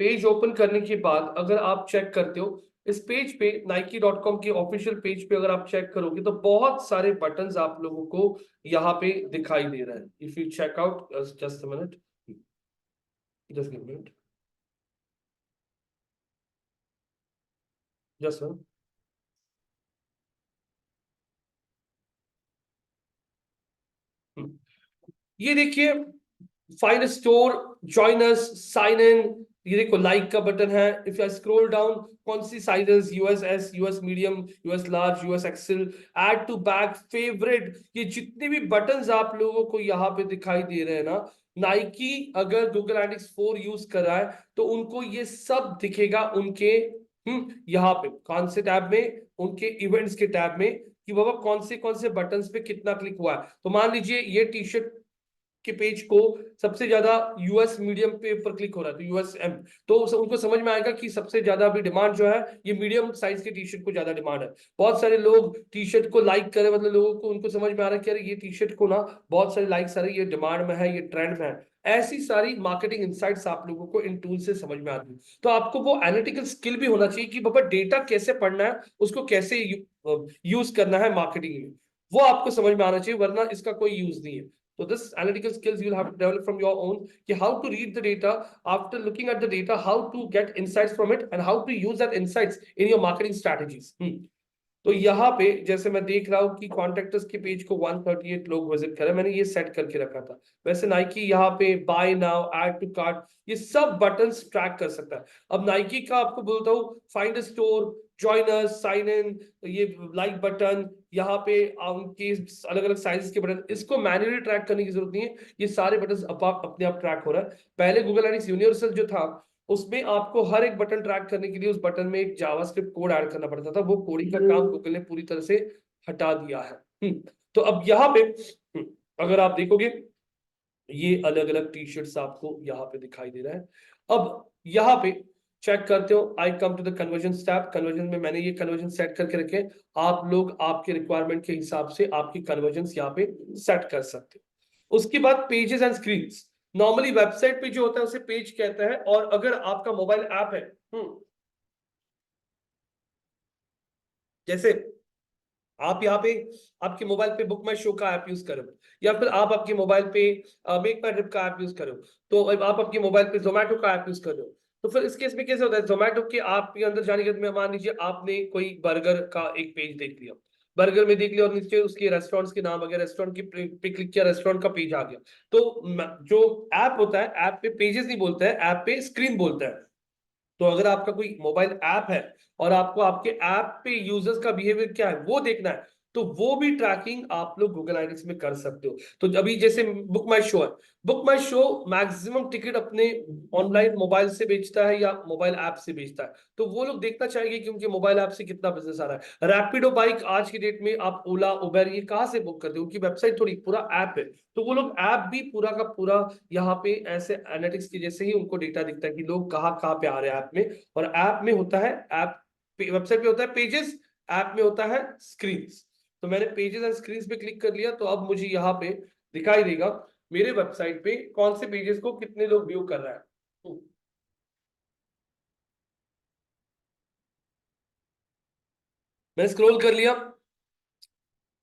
पेज ओपन करने के बाद अगर आप चेक करते हो इस पेज पे, Nike.com के ऑफिशियल पेज पे अगर आप चेक करोगे तो बहुत सारे बटन्स आप लोगों को यहाँ पे दिखाई दे रहा है। If you check out, just a minute, just a minute, just a minute. ये देखिए, find store, join us, sign in, ये देखो लाइक का बटन है। इफ यू स्क्रॉल डाउन, कौन सी sizes, US S, US medium, US large, US XL, add to bag, favourite, ये जितने भी बटन्स आप लोगों को यहाँ पे दिखाई दे रहे हैं ना, नाइकी अगर गूगल एनालिटिक्स 4 यूज कर रहा है तो उनको ये सब दिखेगा उनके यहाँ पे कौन से टैब में, उनके इवेंट्स के टैब में, कि बाबा कौन से बटन्स पे कितना क्लिक हुआ है। तो मान लीजिए ये टी शर्ट के पेज को सबसे ज्यादा यूएस मीडियम पे पर क्लिक हो रहा है, तो यूएस एम, तो उनको समझ में आएगा कि सबसे ज्यादा अभी डिमांड जो है ये मीडियम साइज के टी शर्ट को ज्यादा डिमांड है। बहुत सारे लोग टी शर्ट को लाइक करें, मतलब लोगों को उनको समझ में आ रहा है कि अरे ये टी शर्ट को ना बहुत सारे लाइक्स आ रहे हैं, ये डिमांड में है, ये ट्रेंड में है। ऐसी सारी मार्केटिंग इंसाइट्स आप लोगों को इन टूल से समझ में आती है। तो आपको वो एनालिटिकल स्किल भी होना चाहिए कि बाबा डेटा कैसे पढ़ना है, उसको कैसे यूज करना है मार्केटिंग में, वो आपको समझ में आना चाहिए, वरना इसका कोई यूज नहीं है। So this analytical skills you'll have to develop from your own, कि how to read the data, after looking at the data, how to get insights from it and how to use that insights in your marketing strategies. तो यहाँ पे जैसे मैं देख रहा हूँ कि कॉन्टेक्टर्स के पेज को 138 लोग विजिट करें, मैंने ये सेट करके रखा था। वैसे नाइकी यहाँ पे buy now, add to cart, ये सब बटन्स ट्रैक कर सकता है। अब नाइकी का आपको बोलता हूँ, find store, join us, sign in, ये लाइक बटन, यहाँ पे उनके अलग अलग साइजेस के बटन, इसको मैन्युअली ट्रैक करने की जरूरत नहीं है, ये सारे बटन अपने आप ट्रैक हो रहा है। पहले गूगल एनालिटिक्स यूनिवर्सल जो था उसमें आपको हर एक बटन ट्रैक करने के लिए उस बटन में एक जावास्क्रिप्ट कोड ऐड करना पड़ता था, वो कोडिंग का काम गूगल ने पूरी तरह से हटा दिया है। तो अब यहाँ पे अगर आप देखोगे ये अलग अलग टी शर्ट्स आपको यहाँ पे दिखाई दे रहा है। अब यहाँ पे चेक करते हो, I come to the conversion tab. Conversion में मैंने ये कन्वर्जन सेट करके रखे, आप लोग आपके रिक्वायरमेंट के हिसाब से आपकी कन्वर्जन यहाँ पे सेट कर सकते हो। उसके बाद pages and screens, normally website पे जो होता है उसे पेज कहता है, और अगर आपका मोबाइल ऐप है, जैसे आप यहाँ पे आपके मोबाइल पे बुक माई शो का ऐप यूज करो, या फिर आप आपके मोबाइल पे मेक माई ट्रिप का ऐप यूज करो, तो आप आपके मोबाइल पे जोमेटो का ऐप यूज करो, तो फिर इस केस में कैसे होता है, जोमेटो के आप के अंदर जाने के बाद में मान लीजिए आपने कोई बर्गर का एक पेज देख लिया, बर्गर में देख लिया और नीचे उसके रेस्टोरेंट्स के नाम वगैरह, रेस्टोरेंट की पे क्लिक किया, रेस्टोरेंट का पेज आ गया। तो जो ऐप होता है, ऐप पे पेजेस नहीं बोलता है, ऐप पे स्क्रीन बोलता है। तो अगर आपका कोई मोबाइल ऐप है और आपको आपके ऐप पे यूजर्स का बिहेवियर क्या है वो देखना है, तो वो भी ट्रैकिंग आप लोग गूगल एनालिटिक्स में कर सकते हो। तो अभी जैसे बुक माई शो है, बुक माई शो मैक्सिमम टिकट अपने ऑनलाइन मोबाइल से बेचता है या मोबाइल ऐप से बेचता है, तो वो लोग देखना चाहेंगे कि उनके मोबाइल ऐप से कितना बिजनेस आ रहा है। रैपिडो बाइक आज की डेट में आप ओला उबर ये कहाँ से बुक करते हो, उनकी वेबसाइट थोड़ी, पूरा ऐप है, तो वो लोग ऐप भी पूरा का पूरा यहाँ पे ऐसे एनालिटिक्स की जैसे ही उनको डेटा दिखता है कि लोग कहाँ कहाँ पे आ रहे हैं ऐप में। और ऐप में होता है, ऐप वेबसाइट पे होता है पेजेस, ऐप में होता है स्क्रीन्स। तो मैंने पेजेस एंड स्क्रीन्स पे क्लिक कर लिया, तो अब मुझे यहाँ पे दिखाई देगा मेरे वेबसाइट पे कौन से पेजेस को कितने लोग व्यू कर रहा है। मैं स्क्रॉल कर लिया,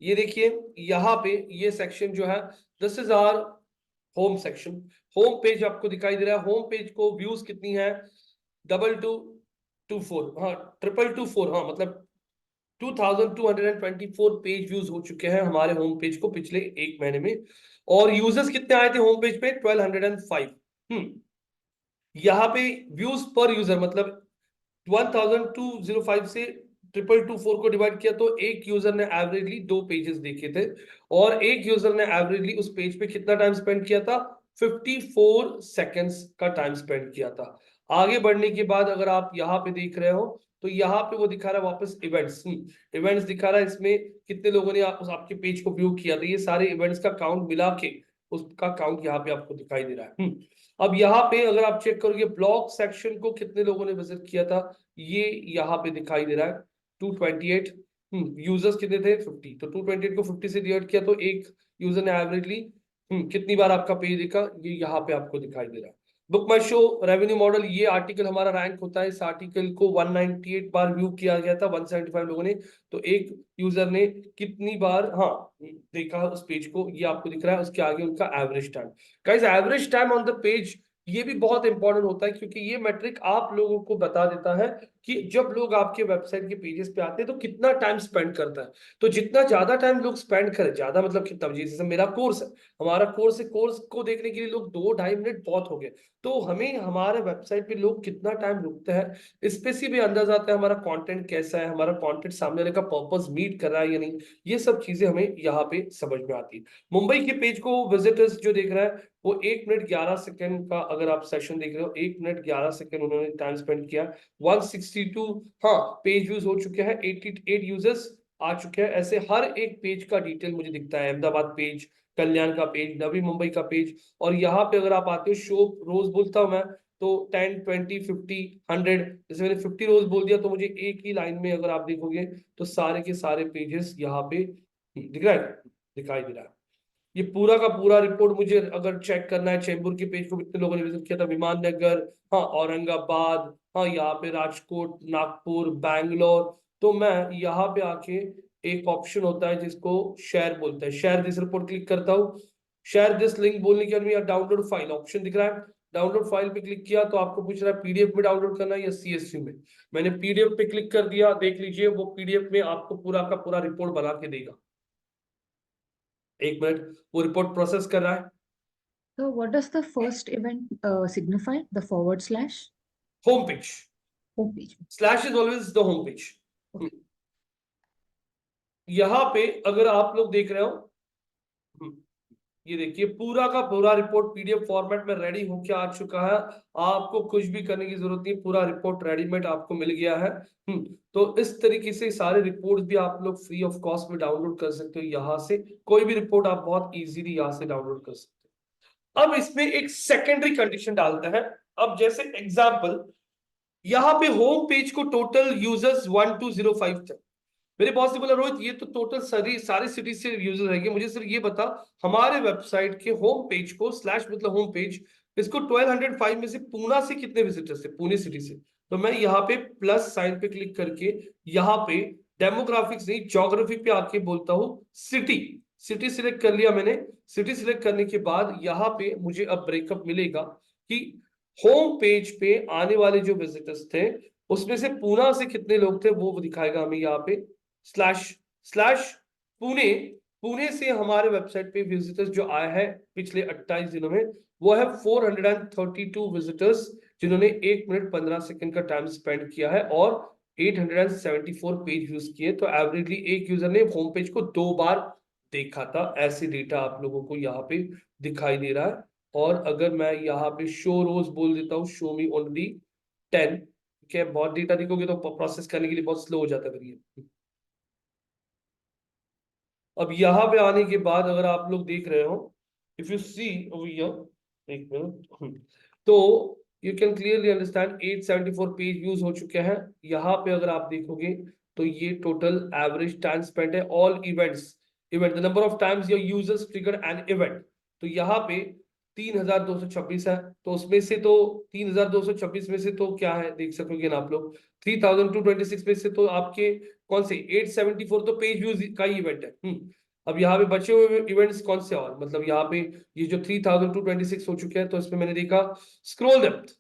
ये देखिए यहाँ पे ये सेक्शन जो है, this is our home section. Home page आपको दिखाई दे रहा है, होम पेज को व्यूज कितनी है, 2224, हाँ 2224, हाँ मतलब 2224 पेज व्यूज हो चुके हैं हमारे होम पेज को पिछले एक महीने में। और यूजर्स कितने आए थे होम पेज पे, 1205। यहाँ पे व्यूज पर यूजर मतलब 1205 से 2224 को डिवाइड किया तो एक यूजर ने एवरेजली 2 पेजेस देखे थे, और एक यूजर ने एवरेजली उस पेज पे कितना टाइम स्पेंड किया था, 54 सेकेंड्स का टाइम स्पेंड किया था। आगे बढ़ने के बाद अगर आप यहाँ पे देख रहे हो तो यहाँ पे वो दिखा रहा है वापस इवेंट्स, इवेंट्स दिखा रहा है, इसमें कितने लोगों ने उस आपके पेज को व्यू किया, तो ये सारे इवेंट्स का काउंट मिला के उसका काउंट यहाँ पे आपको दिखाई दे रहा है। अब यहाँ पे अगर आप चेक करोगे ब्लॉग सेक्शन को कितने लोगों ने विजिट किया था, ये यहाँ पे दिखाई दे रहा है 228। यूजर्स कितने थे 50, तो 228 को 50 से डिवाइड किया तो एक यूजर ने एवरेजली कितनी बार आपका पेज देखा, ये यहाँ पे आपको दिखाई दे रहा है। बुक माई शो रेवेन्यू मॉडल, ये आर्टिकल हमारा रैंक होता है, इस आर्टिकल को 198 बार व्यू किया गया था, 175 लोगों ने, तो एक यूजर ने कितनी बार देखा उस पेज को, ये आपको दिख रहा है। उसके आगे उनका average time. Guys average time on the page ये भी बहुत इंपॉर्टेंट होता है, क्योंकि ये मैट्रिक आप लोगों को बता देता है कि जब लोग आपके वेबसाइट के पेजेस पे आते हैं तो कितना टाइम स्पेंड करता है। तो जितना ज्यादा टाइम लोग स्पेंड करें, ज्यादा मतलब कितना, जैसे मेरा कोर्स है, हमारा कोर्स है, कोर्स को देखने के लिए लोग 2-2.5 मिनट बहुत हो गए, तो हमें हमारे वेबसाइट पे लोग कितना टाइम रुकते हैं इससे से भी अंदाजा आता है हमारा कंटेंट कैसा है, हमारा कंटेंट सामने वाले का पर्पस मीट कर रहा है या नहीं। ये सब चीजें हमें यहाँ पे समझ में आती है। मुंबई के पेज को विजिटर्स जो देख रहा है वो 1 मिनट 11 सेकंड का अगर आप सेशन देख रहे हो, 1 मिनट 11 सेकंड उन्होंने टाइम स्पेंड किया। 162 पेज व्यूज हो चुके हैं, 88 यूजर्स आ चुके हैं। ऐसे हर एक पेज का डिटेल मुझे दिखता है, अहमदाबाद पेज, कल्याण का पेज, नवी मुंबई का पेज। और यहाँ पे अगर आप आते हो शो रोज बोलता हूं मैं, तो 10, 20, 50, 100, जैसे मैंने 50 रोज बोल दिया तो मुझे एक ही लाइन में अगर आप देखोगे तो सारे के सारे पेजेस यहाँ पे दिख रहा है, दिखाई दे रहा है। ये पूरा का पूरा रिपोर्ट मुझे अगर चेक करना है, चेंबूर के पेज को कितने लोगों ने विजिट किया था, विमाननगर, औरंगाबाद, यहाँ पे राजकोट, नागपुर, बैंगलोर, तो मैं यहाँ पे आके एक ऑप्शन होता है जिसको शेयर बोलते हैं, शेयर दिस रिपोर्ट क्लिक करता हूँ। शेयर दिस लिंक बोलने के बाद डाउनलोड फाइल ऑप्शन दिख रहा है, डाउनलोड फाइल पे क्लिक किया तो आपको पूछ रहा है पीडीएफ में डाउनलोड करना है या सीएसवी में। मैंने पीडीएफ पे क्लिक कर दिया, देख लीजिए वो पीडीएफ में आपको पूरा का पूरा रिपोर्ट बना के देगा। 1 मिनट, वो रिपोर्ट प्रोसेस कर रहा है। So what does the first event signify? The forward slash? Home page, Home page. Slash is always the home page. Okay. यहाँ पे अगर आप लोग देख रहे हो, ये देखिए पूरा का पूरा रिपोर्ट पीडीएफ फॉर्मेट में रेडी होके आ चुका है। आपको कुछ भी करने की जरूरत नहीं, पूरा रिपोर्ट रेडीमेड आपको मिल गया है। तो इस तरीके से सारे रिपोर्ट भी आप लोग फ्री ऑफ कॉस्ट में डाउनलोड कर सकते हो। यहाँ से कोई भी रिपोर्ट आप बहुत इजीली यहाँ से डाउनलोड कर सकते हो। अब इसमें एक सेकेंडरी कंडीशन डालते हैं। अब जैसे एग्जाम्पल, यहाँ पे होम पेज को टोटल यूजर्स 1205 थे। मेरे बॉस ने बोला रोहित ये तो टोटल सारी सिटी से यूजर रहेंगे, मुझे सिर्फ ये बता हमारे वेबसाइट के होम पेज को स्लैश मतलब होम पेज, इसको 1205 में से पूना से कितने विजिटर्स थे, पुणे सिटी से। तो मैं यहाँ पे प्लस साइन पे क्लिक करके यहाँ पे डेमोग्राफिक्स नहीं ज्योग्राफी पे आके बोलता हूँ सिटी। सिटी सिलेक्ट कर लिया मैंने। सिटी सिलेक्ट करने के बाद यहाँ पे मुझे अब ब्रेकअप मिलेगा कि होम पेज पे आने वाले जो विजिटर्स थे उसमें से पूना से कितने लोग थे, वो दिखाएगा हमें यहाँ पे स्लैश स्लैश पुणे। पुणे से हमारे वेबसाइट पे विजिटर्स जो आए हैं पिछले 28 दिनों में, वो है 432 विजिटर्स, जिन्होंने 1 मिनट 15 सेकंड का टाइम स्पेंड किया है और 874 पेज व्यूज किए। तो एवरेजली एक यूजर ने होम पेज को 2 बार देखा था। ऐसे डेटा आप लोगों को यहाँ पे दिखाई दे रहा है। और अगर मैं यहाँ पे शो रोज बोल देता हूँ, शो मी ओनली 10, क्या बहुत डेटा देखोगे तो प्रोसेस करने के लिए बहुत स्लो हो जाता है फिर ये। अब यहाँ पे आने के बाद अगर आप लोग देख रहे हो, if you see over here, एक मिनट, तो you can clearly understand 874 page views हो चुके हैं। यहाँ पे अगर आप देखोगे तो ये टोटल एवरेज टाइम स्पेंड है all events, event the number of times your users triggered an event. तो यहाँ पे 3226 है, तो उसमें से तो 3226 में से तो क्या है देख सकोगे ना आप लोग, 3226 में से तो आपके कौन से 874 तो पेज व्यूज का ही इवेंट है। अब यहाँ पे बचे हुए इवेंट्स कौन से, और मतलब यहाँ पे ये जो 3226 हो चुके हैं, तो इसमें मैंने देखा स्क्रॉल डेप्थ,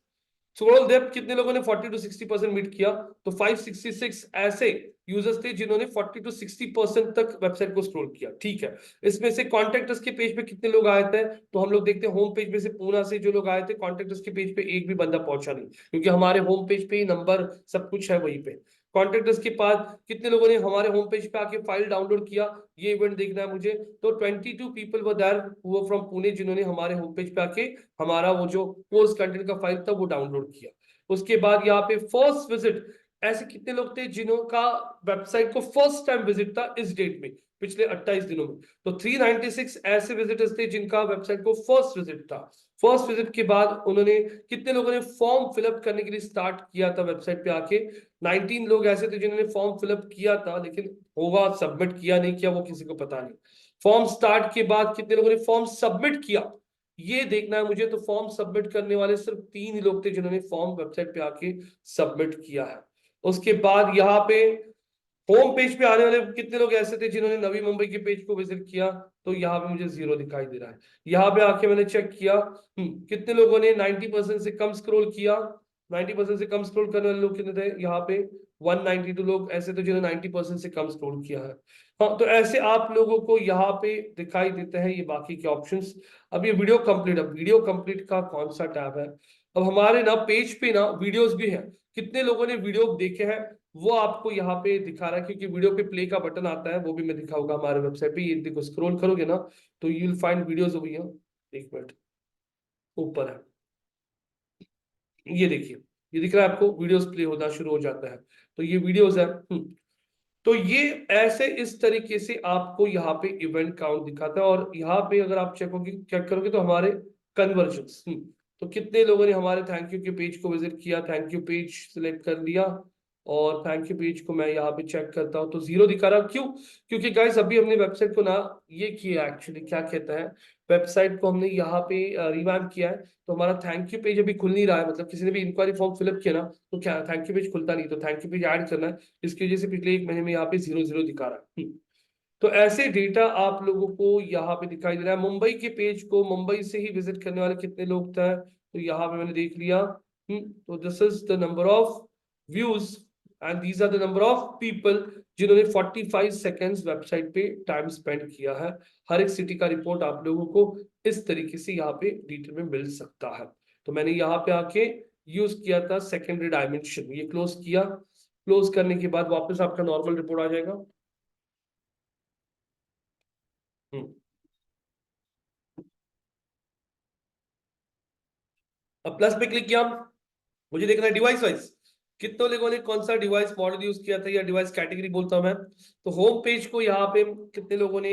स्क्रॉल डेप्थ कितने लोगों ने 40 to 60% मीट किया, तो 566 ऐसे यूजर्स थे जिन्होंने 40 to 60% तक वेबसाइट को स्क्रॉल किया। ठीक है, इसमें से कॉन्टेक्टर्स के पेज पे कितने लोग आए थे, तो हम लोग देखते हैं होम पेज में से पूना से जो लोग आए थे, कॉन्टेक्टर्स के पेज पे एक भी बंदा पहुंचा नहीं, क्योंकि हमारे होम पेज पे ही नंबर सब कुछ है वहीं पे। कॉन्टेक्टर्स के पास कितने लोगों ने हमारे होम पेज पे आके फाइल डाउनलोड किया, ये इवेंट देखना है मुझे, तो 22 people were there who were from Pune, जिन्होंने हमारे होम पेज पे आके हमारा वो जो कोर्स कंटेंट का फाइल था वो डाउनलोड किया। उसके बाद यहाँ पे फर्स्ट विजिट ऐसे कितने लोग थे जिनका वेबसाइट को फर्स्ट टाइम विजिट था इस डेट में, पिछले 28 दिनों में? तो 396 ऐसे विजिटर्स थे जिनका वेबसाइट को फर्स्ट विजिट था। फर्स्ट विजिट के बाद उन्होंने, कितने लोगों ने फॉर्म फिलअप करने के लिए स्टार्ट किया था वेबसाइट पे आके? 19 लोग ऐसे थे जिन्होंने फॉर्म फिलअप किया था, लेकिन होगा सबमिट किया नहीं किया वो किसी को पता नहीं। फॉर्म स्टार्ट के बाद कितने लोगों ने फॉर्म सबमिट किया, ये देखना है मुझे। तो फॉर्म सबमिट करने वाले सिर्फ 3 ही लोग थे जिन्होंने फॉर्म वेबसाइट पे आके सबमिट किया है। उसके बाद यहाँ पे होम पेज पे आने वाले कितने लोग ऐसे थे जिन्होंने नवी मुंबई के पेज को विजिट किया? तो यहाँ पे मुझे 0 दिखाई दे रहा है। यहाँ पे आके मैंने चेक किया, कितने लोगों ने 90% से कम स्क्रॉल किया? 90% से कम स्क्रॉल करने वाले लोग कितने थे यहाँ पे? 192 लोग ऐसे थे जिन्होंने 90% से कम स्क्रॉल किया है। हाँ, तो ऐसे आप लोगों को यहाँ पे दिखाई देते हैं ये बाकी के ऑप्शंस। अब ये वीडियो कंप्लीट, अब वीडियो कंप्लीट का कौन सा टैब है? अब हमारे ना पेज पे ना वीडियोस भी हैं, कितने लोगों ने वीडियो देखे हैं वो आपको यहाँ पे दिखा रहा है, क्योंकि वीडियो पे प्ले का बटन आता है, वो भी मैं दिखाऊंगा हमारे वेबसाइट पे। ये देखो, स्क्रॉल करोगे ना तो you will find videos over here. एक मिनट, ऊपर है, ये देखिए, ये दिख रहा है आपको, वीडियोस प्ले होना शुरू हो जाता है। तो ये वीडियोस है। तो ये ऐसे इस तरीके से आपको यहाँ पे इवेंट काउंट दिखाता है। और यहाँ पे अगर आप चेक करोगे तो हमारे कन्वर्जन्स, तो कितने लोगों ने हमारे थैंक यू के पेज को विजिट किया, थैंक यू पेज सिलेक्ट कर लिया, और थैंक यू पेज को मैं यहाँ पे चेक करता हूँ तो 0 दिखा रहा। क्यों? क्योंकि गाइस अभी हमने वेबसाइट को ना ये किया, एक्चुअली क्या कहता है, वेबसाइट को हमने यहाँ पे रिवैम्प किया है। तो हमारा थैंक यू पेज अभी खुल नहीं रहा है, मतलब किसी ने भी इंक्वायरी फॉर्म फिलअप किया ना तो क्या थैंक यू पेज खुलता नहीं, तो थैंक यू पेज ऐड करना है। इसकी वजह से पिछले 1 महीने में यहाँ पे 0 दिखा रहा है। तो ऐसे डेटा आप लोगों को यहाँ पे दिखाई दे रहा है। मुंबई के पेज को मुंबई से ही विजिट करने वाले कितने लोग थे, तो यहाँ पे मैंने देख लिया। तो this is the number of views and these are the number of people जिन्होंने 45 सेकेंड्स वेबसाइट पे टाइम स्पेंड किया है। हर एक सिटी का रिपोर्ट आप लोगों को इस तरीके से यहाँ पे डिटेल में मिल सकता है। तो मैंने यहाँ पे आके यूज किया था सेकेंडरी डायमेंशन, ये क्लोज किया। क्लोज करने के बाद वापस आपका नॉर्मल रिपोर्ट आ जाएगा। अब प्लस पे क्लिक किया, मुझे देखना है डिवाइस वाइज कितने लोगों ने कौन सा डिवाइस मॉडल यूज किया था, या डिवाइस कैटेगरी बोलता हूं मैं। तो होम पेज को यहाँ पे कितने लोगों ने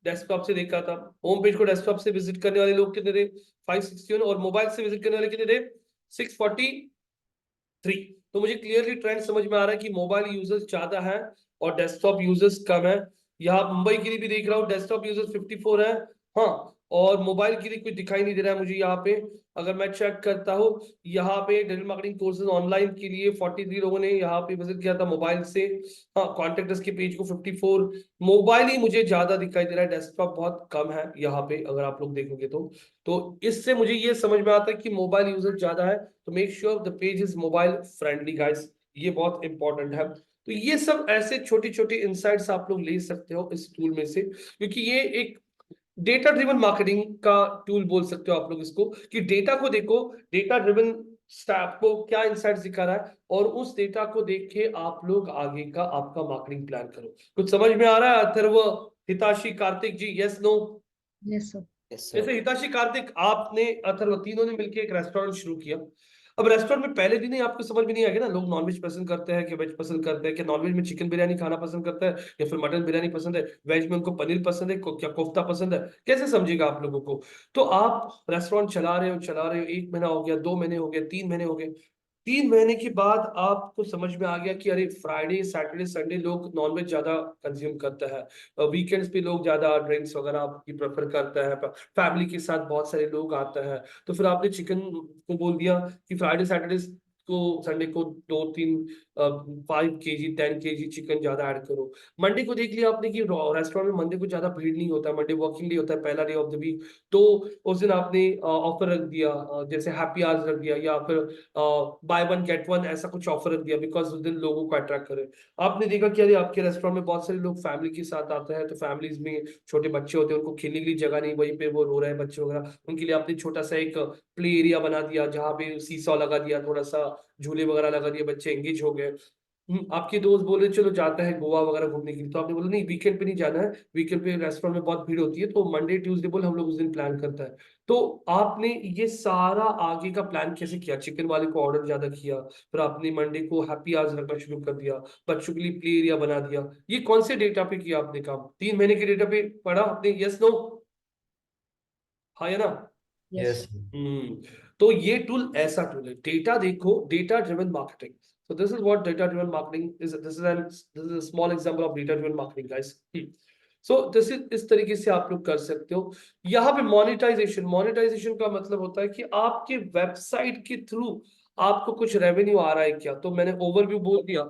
डेस्कटॉप से देखा था? होम पेज को डेस्कटॉप से विजिट करने वाले लोग कितने थे? 561। और मोबाइल से विजिट करने वाले कितने थे? 643। तो मुझे क्लियरली ट्रेंड समझ में आ रहा है कि मोबाइल यूजर्स ज्यादा है और डेस्कटॉप यूजर्स कम है। यहाँ मुंबई के लिए भी देख रहा हूँ डेस्कटॉप यूजर्स 54 है, हाँ, और मोबाइल के लिए कुछ दिखाई नहीं दे रहा है मुझे यहाँ पे। अगर मैं चेक करता हूँ यहाँ पे डिजिटल मार्केटिंग कोर्सेज ऑनलाइन के लिए 43 लोगों ने यहाँ पे विजिट किया था मोबाइल से। हाँ, कॉन्टेक्टर्स के पेज को 54। मोबाइल ही मुझे ज्यादा दिखाई दे रहा है, डेस्कटॉप बहुत कम है यहाँ पे अगर आप लोग देखोगे तो इससे मुझे ये समझ में आता है कि मोबाइल यूजर ज्यादा है। तो make sure the page is mobile friendly guys, ये बहुत इंपॉर्टेंट है। तो ये सब ऐसे छोटे छोटे इंसाइट्स आप लोग ले सकते हो इस टूल में से, क्योंकि ये एक डेटा ड्रिवन मार्केटिंग का टूल बोल सकते हो आप लोग इसको, कि डेटा को देखो, डेटा ड्रिवन स्टैप को क्या इंसाइट्स दिखा रहा है, और उस डेटा को देख के आप लोग आगे का आपका मार्केटिंग प्लान करो। कुछ समझ में आ रहा है Atharva, Hitashi, Kartik ji? Yes no? Yes, sir. Yes sir. जैसे हिताशी, कार्तिक, आपने अथर्व, तीनों ने मिलकर एक रेस्टोरेंट शुरू किया। अब रेस्टोरेंट में पहले दिन ही आपको समझ में नहीं आएगा ना, लोग नॉनवेज पसंद करते हैं कि वेज पसंद करते हैं, कि नॉनवेज में चिकन बिरयानी खाना पसंद करता है या फिर मटन बिरयानी पसंद है, वेज में उनको पनीर पसंद है, क्या कोफ्ता पसंद है, कैसे समझेगा आप लोगों को? तो आप रेस्टोरेंट चला रहे हो, 1 महीना हो गया, 2 महीने हो गए, 3 महीने हो गए। 3 महीने के बाद आपको समझ में आ गया कि अरे फ्राइडे सैटरडे संडे लोग नॉनवेज ज्यादा कंज्यूम करते हैं, वीकेंड्स पे लोग ज्यादा ड्रिंक्स वगैरह की प्रेफर करते हैं, फैमिली के साथ बहुत सारे लोग आते हैं। तो फिर आपने चिकन को बोल दिया कि फ्राइडे सैटरडे को संडे को 2-3 5 kg 10 kg चिकन ज्यादा ऐड करो। मंडे को देख लिया आपने कि रेस्टोरेंट में मंडे को ज्यादा भीड़ नहीं होता है, मंडे वर्किंग डे होता है, पहला डे ऑफ द वीक। तो उस दिन आपने ऑफर रख दिया, जैसे हैप्पी आवर्स रख दिया, या फिर बाय वन गेट वन ऐसा कुछ ऑफर रख दिया, बिकॉज उस दिन लोगों को अट्रैक्ट करे। आपने देखा कि अरे आपके रेस्टोरेंट में बहुत सारे लोग फैमिली के साथ आते हैं, तो फैमिलीज में छोटे बच्चे होते हैं, उनको खेलने के लिए जगह नहीं, वहीं पे वो रो रहे हैं बच्चे वगैरह, उनके लिए आपने छोटा सा एक प्ले एरिया बना दिया, जहाँ पे सीसॉ लगा दिया, थोड़ा सा झूले वगैरह लगा दिए, बच्चे एंगेज हो गए। आपके दोस्त बोले चलो जाता है गोवा वगैरह घूमने के लिए, तो आपने बोला नहीं वीकेंड पे नहीं जाना है, वीकेंड पे रेस्टोरेंट में बहुत भीड़ होती है, तो मंडे ट्यूसडे बोले हम लोग उस दिन प्लान करता है। तो आपने ये सारा आगे का प्लान कैसे किया? चिकन वाले को ऑर्डर ज्यादा किया, फिर आपने मंडे को हैप्पी आवर्स रखना शुरू कर दिया, बच्चों के लिए प्ले एरिया बना दिया, ये कौन से डेटा पे किया आपने काम? 3 महीने के डेटा पे पढ़ा आपने? Yes no? हाँ या ना? Yes. Yes. तो ये टूल ऐसा टूल है, डेटा देखो, data driven marketing. So this is what data driven marketing is. This is a small example of data driven marketing, guys. So this is इस तरीके से आप लोग कर सकते हो। यहाँ पे मोनेटाइजेशन का मतलब होता है कि आपके वेबसाइट के थ्रू आपको कुछ रेवेन्यू आ रहा है क्या? तो मैंने ओवरव्यू बोल दिया।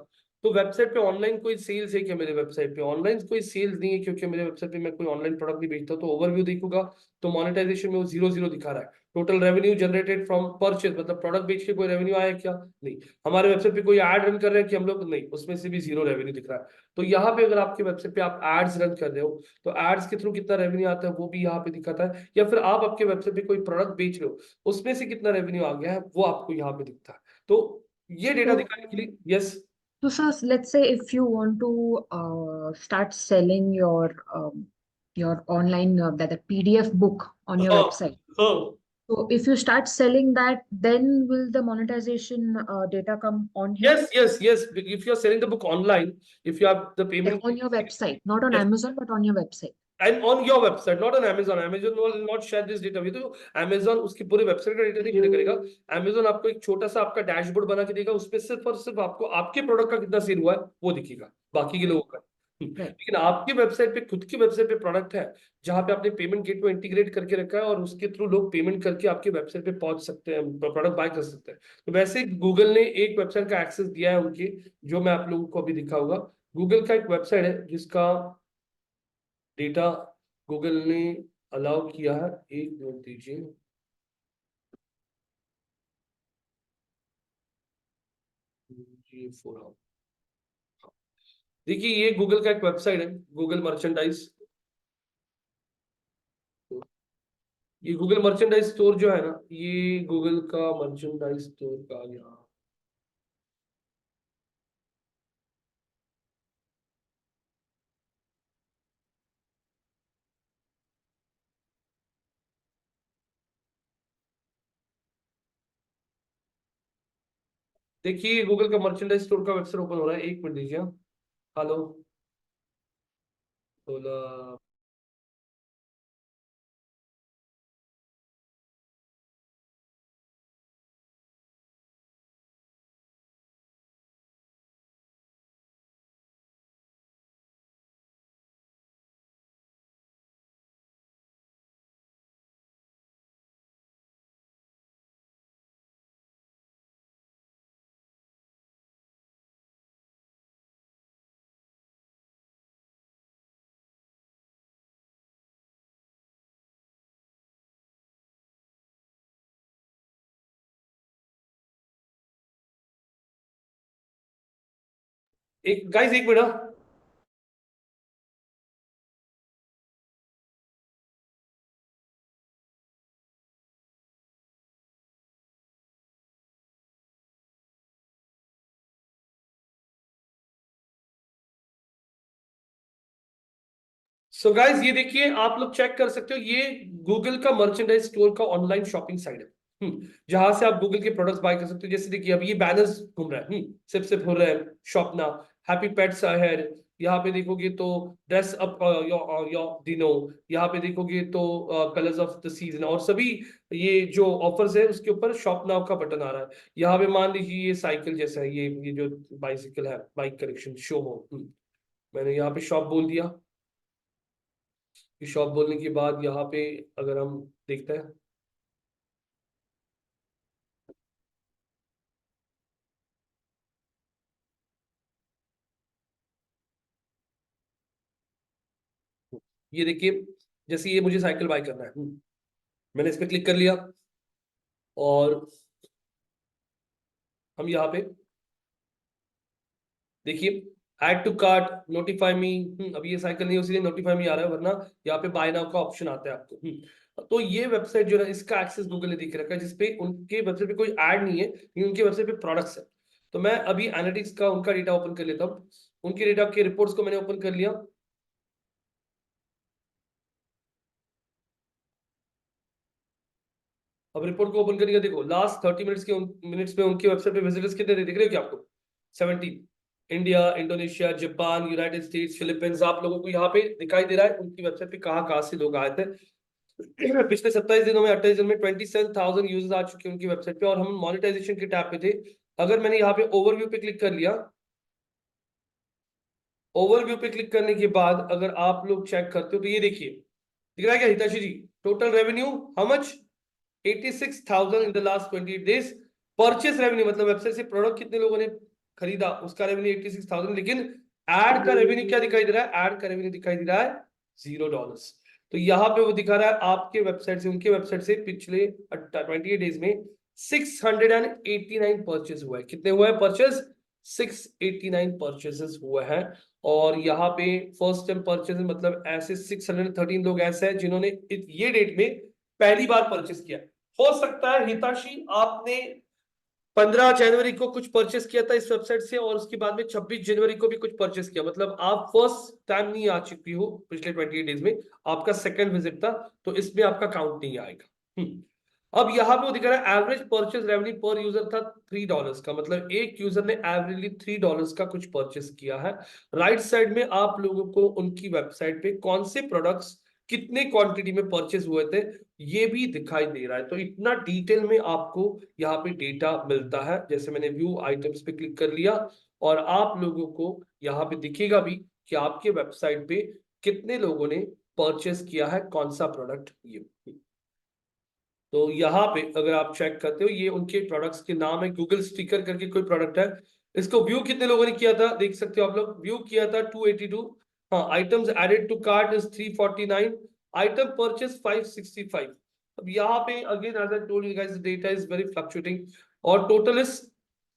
तो वेबसाइट पे ऑनलाइन कोई सेल्स है क्या? मेरे वेबसाइट पे ऑनलाइन कोई सेल्स नहीं है, क्योंकि मेरे वेबसाइट पे मैं कोई ऑनलाइन प्रोडक्ट नहीं बेचता। तो ओवरव्यू देखूंगा तो मोनेटाइजेशन में वो 0 0 दिखा रहा है। Total revenue generated from purchase, मतलब प्रोडक्ट बेच के कोई रेवेन्यू आया क्या? नहीं। हमारे वेबसाइट पे कोई एड रन कर रहे हैं कि हम लोग? नहीं, उसमें से भी 0 रेवेन्यू दिख रहा है। तो यहाँ पे अगर आपके वेबसाइट पे आप एड्स रन कर रहे हो तो एड्स के थ्रू कितना रेवेन्यू आता है वो भी यहाँ पे दिखाता है, या फिर आप आपके वेबसाइट पे कोई प्रोडक्ट बेच रहे हो उसमें से कितना रेवेन्यू आ गया है वो आपको यहाँ पे दिखता है। तो ये डेटा So, दिखाने के लिए yes. so sir, let's say if you want to start selling your online that PDF book on your हाँ website. हाँ So if you start selling that, then will the monetization data come on here? yes, if you are selling the book online, if you have the Like payment, on your website, not on yes, Amazon, but on your website. and on your website, not on Amazon. Amazon will not share this data with you. Amazon उसकी पूरे website का data नहीं share करेगा। Amazon आपको एक छोटा सा आपका डैशबोर्ड बना के देगा, उसपे सिर्फ और सिर्फ आपको आपके प्रोडक्ट का कितना सेल हुआ है वो दिखेगा, बाकी के लोगों का। Right. लेकिन आपकी वेबसाइट पे, खुद की वेबसाइट पे प्रोडक्ट है जहां पे आपने पेमेंट गेटवे इंटीग्रेट करके रखा है, और उसके थ्रू लोग पेमेंट करके आपकी वेबसाइट पे पहुंच सकते हैं, प्रोडक्ट बाय कर सकते हैं। तो वैसे गूगल ने एक वेबसाइट का एक्सेस दिया है उनके, जो मैं आप लोगों को अभी दिखाऊंगा। गूगल का एक वेबसाइट है जिसका डेटा गूगल ने अलाउ किया है, एक मिनट दीजिए। ये देखिए, ये गूगल का एक वेबसाइट है, गूगल मर्चेंडाइज। ये गूगल मर्चेंडाइज स्टोर जो है ना, ये गूगल का मर्चेंडाइज स्टोर का यहाँ, देखिए गूगल का मर्चेंडाइज स्टोर का वेबसाइट ओपन हो रहा है, एक मिनट दीजिए। हेलो, बोला। एक गाइस, एक मिनट। सो गाइस, ये देखिए, आप लोग चेक कर सकते हो, ये गूगल का मर्चेंडाइज स्टोर का ऑनलाइन शॉपिंग साइट है। जहां से आप गूगल के प्रोडक्ट्स बाय कर सकते हो। जैसे देखिए, अब ये बैनर्स घूम रहा है, सिप हो रहा है, shop now, happy pets ahead. यहाँ पे देखोगे तो ड्रेस अप योर दिनो, यहाँ पे देखोगे तो कलर्स ऑफ द सीजन, और सभी ये जो ऑफर्स है उसके ऊपर शॉप नाउ का बटन आ रहा है। यहाँ पे मान लीजिए ये साइकिल जैसा है, ये जो बाइसिकल है, बाइक कलेक्शन शो हो, मैंने यहाँ पे शॉप बोल दिया। शॉप बोलने के बाद यहाँ पे अगर हम देखते हैं, ये देखिए, जैसे ये मुझे साइकिल बाय करना है, मैंने इस पे क्लिक कर लिया, और हम यहाँ पे देखिए add to cart, notify me. अब ये साइकिल नहीं है इसलिए नोटिफाई मी आ रहा है, वरना यहाँ पे बाय नाउ का ऑप्शन आता है आपको। तो ये वेबसाइट जो है इसका एक्सेस गूगल ने देख रखा है, जिसपे उनके वेबसाइट पे कोई ऐड नहीं है, लेकिन उनके वेबसाइट पे प्रोडक्ट्स है। तो मैं अभी एनालिटिक्स का उनका डेटा ओपन कर लेता हूँ। उनके डेटा के रिपोर्ट्स को मैंने ओपन कर लिया। अब रिपोर्ट को ओपन करिए, देखो लास्ट 30 मिनट्स में उनकी वेबसाइट पे विजिटर्स कितने थे, दिख रहे हो क्या आपको? 17। India, Indonesia, Japan, United states, Philippines, आप लोगों को यहाँ पे दिखाई दे रहा है उनकी वेबसाइट पे कहाँ कहाँ से लोग आए थे। पिछले 27 दिनों में, 28 दिनों में 27,000 यूजर्स आ चुके हैं उनकी वेबसाइट पे, और हम मोनेटाइजेशन के टैब पे थे। अगर मैंने यहाँ पे ओवरव्यू पे क्लिक कर लिया, ओवरव्यू पे क्लिक करने के बाद अगर आप लोग चेक करते हो तो ये देखिए, दिख रहा है क्या Hitashi ji? Total revenue how much? 86,000 in the last 28 days. Purchase revenue मतलब वेबसाइट से प्रोडक्ट कितने लोगों ने खरीदा, उसका रेवेन्यू 86,000। लेकिन एड का रेवेन्यू क्या दिखाई दे रहा है? एड का रेवेन्यू दिखाई दे रहा है $0। तो यहाँ पे वो दिखा रहा है आपके वेबसाइट से, उनके वेबसाइट से पिछले 28 डेज में 689 परचेस हुआ है। कितने हुए हैं परचेस? 689 परचेसेस हुए हैं। और यहाँ पे फर्स्ट टाइम परचेस मतलब ऐसे 613 लोग ऐसे हैं जिन्होंने ये डेट में पहली बार परचेस किया। हो सकता है हिताशी आपने 15 जनवरी को कुछ परचेस किया था इस वेबसाइट से, और उसके बाद में 26 जनवरी को भी कुछ परचेस किया, मतलब आप फर्स्ट टाइम नहीं आ चुकी हो पिछले 28 डेज में, आपका सेकंड विजिट था, तो इसमें आपका काउंट नहीं आएगा। अब यहाँ पे वो दिखा रहा है एवरेज परचेस रेवेन्यू पर यूजर था $3 का, मतलब एक यूजर ने एवरेजली $3 का कुछ परचेस किया है। राइट साइड में आप लोगों को उनकी वेबसाइट पे कौन से प्रोडक्ट्स कितने क्वांटिटी में परचेस हुए थे ये भी दिखाई दे रहा है। तो इतना डिटेल में आपको यहाँ पे डेटा मिलता है। जैसे मैंने व्यू आइटम्स पे क्लिक कर लिया, और आप लोगों को यहाँ पे दिखेगा भी कि आपके वेबसाइट पे कितने लोगों ने परचेस किया है कौन सा प्रोडक्ट। ये तो यहाँ पे अगर आप चेक करते हो, ये उनके प्रोडक्ट्स के नाम है। गूगल स्टिकर करके कोई प्रोडक्ट है, इसको व्यू कितने लोगों ने किया था देख सकते हो आप लोग। व्यू किया था 282। हाँ, items added to cart is 349, item purchase 565। अब यहाँ पे again as I told you guys data is very fluctuating. और टोटल इस